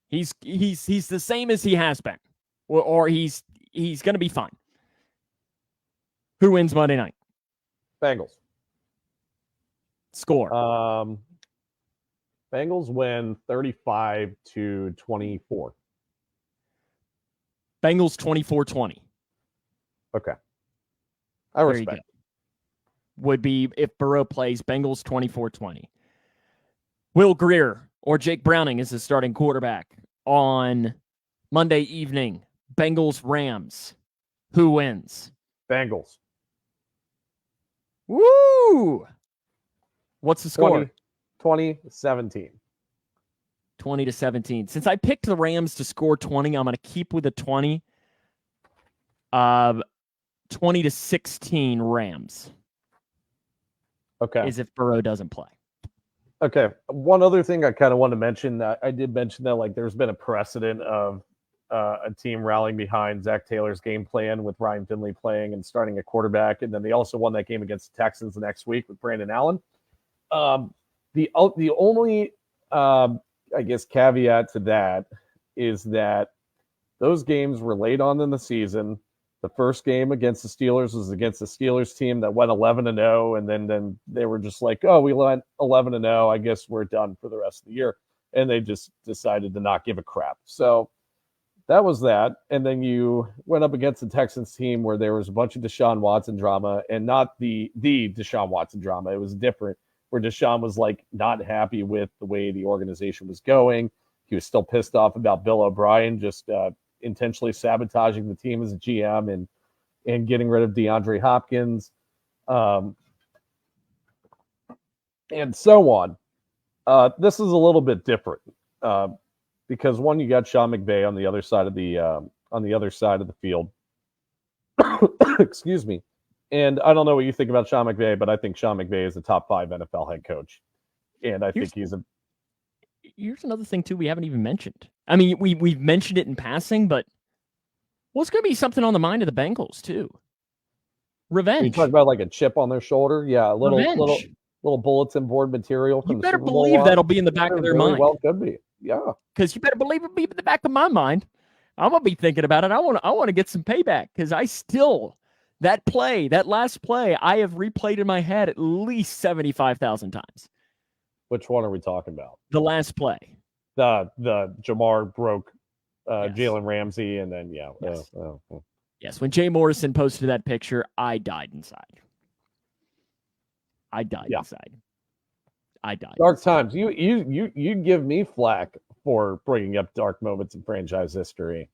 He's the same as he has been, or he's going to be fine. Who wins Monday night? Bengals. Score. Bengals win 35-24. Bengals 24-20. Okay. I respect. Would be if Burrow plays Bengals 24-20. Will Grier or Jake Browning is the starting quarterback on Monday evening. Bengals Rams. Who wins? Bengals. Woo! What's the score? 20-17. 20-17. Since I picked the Rams to score 20, I'm going to keep with the 20. 20-16 Rams. Okay. Is if Burrow doesn't play. Okay. One other thing I kind of want to mention, I did mention that like there's been a precedent of a team rallying behind Zach Taylor's game plan with Ryan Finley playing and starting a quarterback, and then they also won that game against the Texans the next week with Brandon Allen. The only I guess caveat to that is that those games were late on in the season. The first game against the Steelers was against the Steelers team that went 11-0, and then they were just like, oh, we went 11-0. I guess we're done for the rest of the year. And they just decided to not give a crap. So that was that. And then you went up against the Texans team where there was a bunch of Deshaun Watson drama, and not the Deshaun Watson drama. It was different, where Deshaun was like not happy with the way the organization was going. He was still pissed off about Bill O'Brien just intentionally sabotaging the team as a GM and getting rid of DeAndre Hopkins, and so on. This is a little bit different because one, you got Sean McVay on the other side of the field. Excuse me. And I don't know what you think about Sean McVay, but I think Sean McVay is a top 5 NFL head coach, and I think he's a. Here's another thing too we haven't even mentioned. I mean, we've mentioned it in passing, but what's going to be something on the mind of the Bengals too? Revenge. You talk about like a chip on their shoulder, yeah, a little bulletin board material. From you better believe that'll be in the back of their mind. Well, could be, yeah. Because you better believe it'll be in the back of my mind. I'm gonna be thinking about it. I want to get some payback because that last play, I have replayed in my head at least 75,000 times. Which one are we talking about? The last play. The Jamar broke Yes. Jalen Ramsey, and then Yes. Yes, when Jay Morrison posted that picture, I died inside. I died inside. Dark times. You give me flack for bringing up dark moments in franchise history,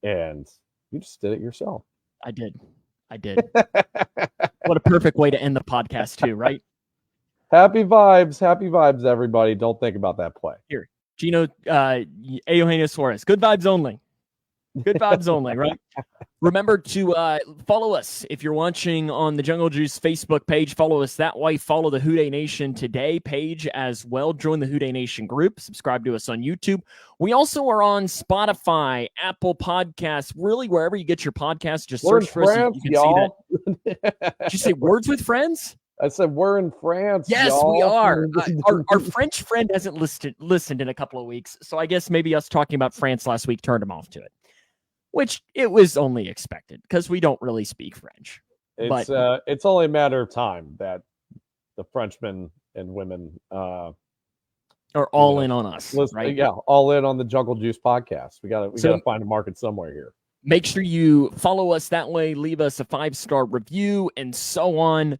and you just did it yourself. I did. What a perfect way to end the podcast too, right? Happy vibes, everybody. Don't think about that play. Here, Gino, Eugenio Suarez. Good vibes only. Good vibes only, right? Remember to follow us if you're watching on the Jungle Juice Facebook page. Follow us that way. Follow the Houday Nation Today page as well. Join the Houday Nation group. Subscribe to us on YouTube. We also are on Spotify, Apple Podcasts, really wherever you get your podcasts. Just search for us. You can y'all. See that. Did you say Words with Friends? I said we're in France. Yes, y'all. we are. Our French friend hasn't listened in a couple of weeks, so I guess maybe us talking about France last week turned him off to it, which it was only expected because we don't really speak French. It's only a matter of time that the Frenchmen and women are all in on us, right? Yeah, all in on the Jungle Juice podcast. We gotta find a market somewhere here. Make sure you follow us that way. Leave us a 5-star review and so on.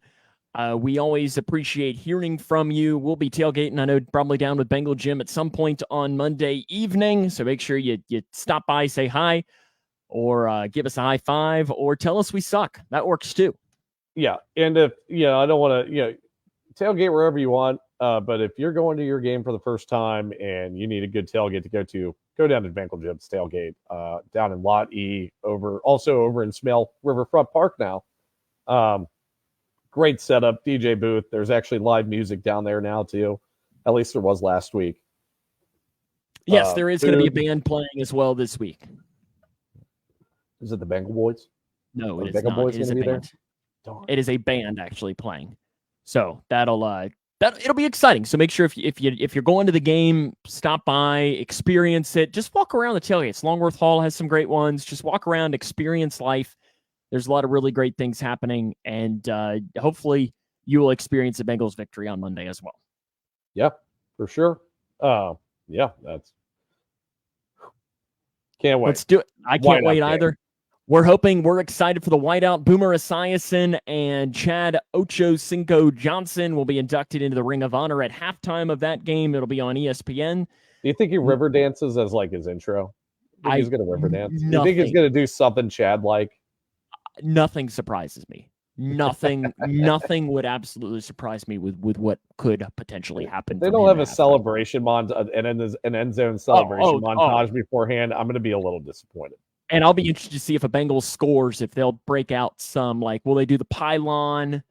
We always appreciate hearing from you. We'll be tailgating, I know, probably down with Bengal Jim at some point on Monday evening. So make sure you stop by, say hi, or give us a high five, or tell us we suck. That works too. Yeah. And if, I don't want to, tailgate wherever you want. But if you're going to your game for the first time and you need a good tailgate to go down to Bengal Jim's tailgate down in Lot E, over in Smale Riverfront Park now. Great setup, DJ booth. There's actually live music down there now too. At least there was last week. Yes, there is going to be a band playing as well this week. Is it the Bengal Boys? No, it is Bengal not. Boys It is a band. It is a band actually playing. So that'll it'll be exciting. So make sure if you're going to the game, stop by, experience it. Just walk around the tailgates. Longworth Hall has some great ones. Just walk around, experience life. There's a lot of really great things happening, and hopefully you will experience the Bengals victory on Monday as well. Yeah, for sure. Yeah, can't wait. Let's do it. I can't wait either. We're excited for the whiteout. Boomer Esiason and Chad Ochocinco Johnson will be inducted into the Ring of Honor at halftime of that game. It'll be on ESPN. Do you think he river dances as like his intro? He's going to river dance? Do you think he's going to do something Chad-like? Nothing surprises me. Nothing would absolutely surprise me with what could potentially happen. They don't have a celebration montage, an end zone celebration montage beforehand. I'm going to be a little disappointed. And I'll be interested to see if a Bengals scores, if they'll break out some, like, will they do the pylon,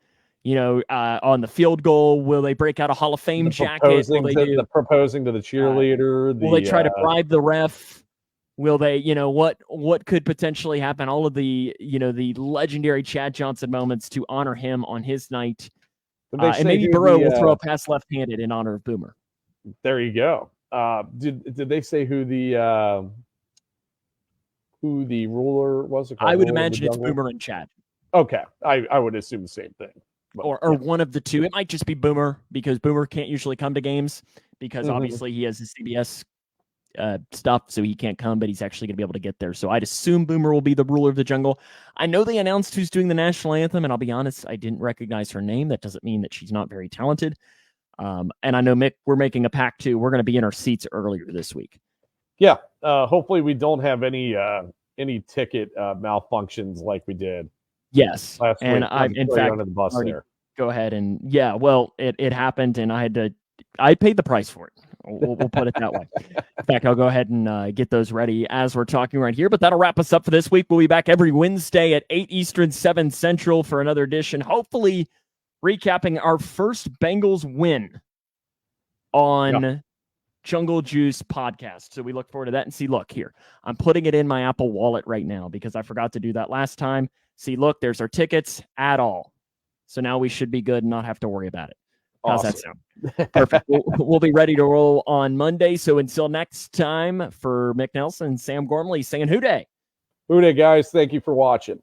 on the field goal? Will they break out a Hall of Fame jacket? The proposing to the cheerleader? Will they try to bribe the ref? Will they, what could potentially happen? All of the, the legendary Chad Johnson moments to honor him on his night. And maybe Burrow will throw a pass left-handed in honor of Boomer. There you go. Did they say who the ruler was? I would imagine it's Boomer and Chad. Okay. I would assume the same thing. But, or one of the two. It might just be Boomer, because Boomer can't usually come to games because obviously he has his CBS stuff, so he can't come, but he's actually going to be able to get there. So I'd assume Boomer will be the ruler of the jungle. I know they announced who's doing the national anthem, and I'll be honest, I didn't recognize her name. That doesn't mean that she's not very talented. And I know, Mick, we're making a pact too. We're going to be in our seats earlier this week. Yeah. Hopefully we don't have any ticket malfunctions like we did. Yes. Last and week. I, in fact, under the bus there. Go ahead and it happened, and I paid the price for it. We'll put it that way. In fact, I'll go ahead and get those ready as we're talking right here. But that'll wrap us up for this week. We'll be back every Wednesday at 8 Eastern, 7 Central for another edition, hopefully recapping our first Bengals win on Jungle Juice podcast. So we look forward to that. And see, look here, I'm putting it in my Apple Wallet right now because I forgot to do that last time. See, look, there's our tickets at all. So now we should be good and not have to worry about it. How's that sound? Perfect. We'll be ready to roll on Monday. So until next time, for Mick Nelson, Sam Gormley saying, Hoo day. Hoo day, guys. Thank you for watching.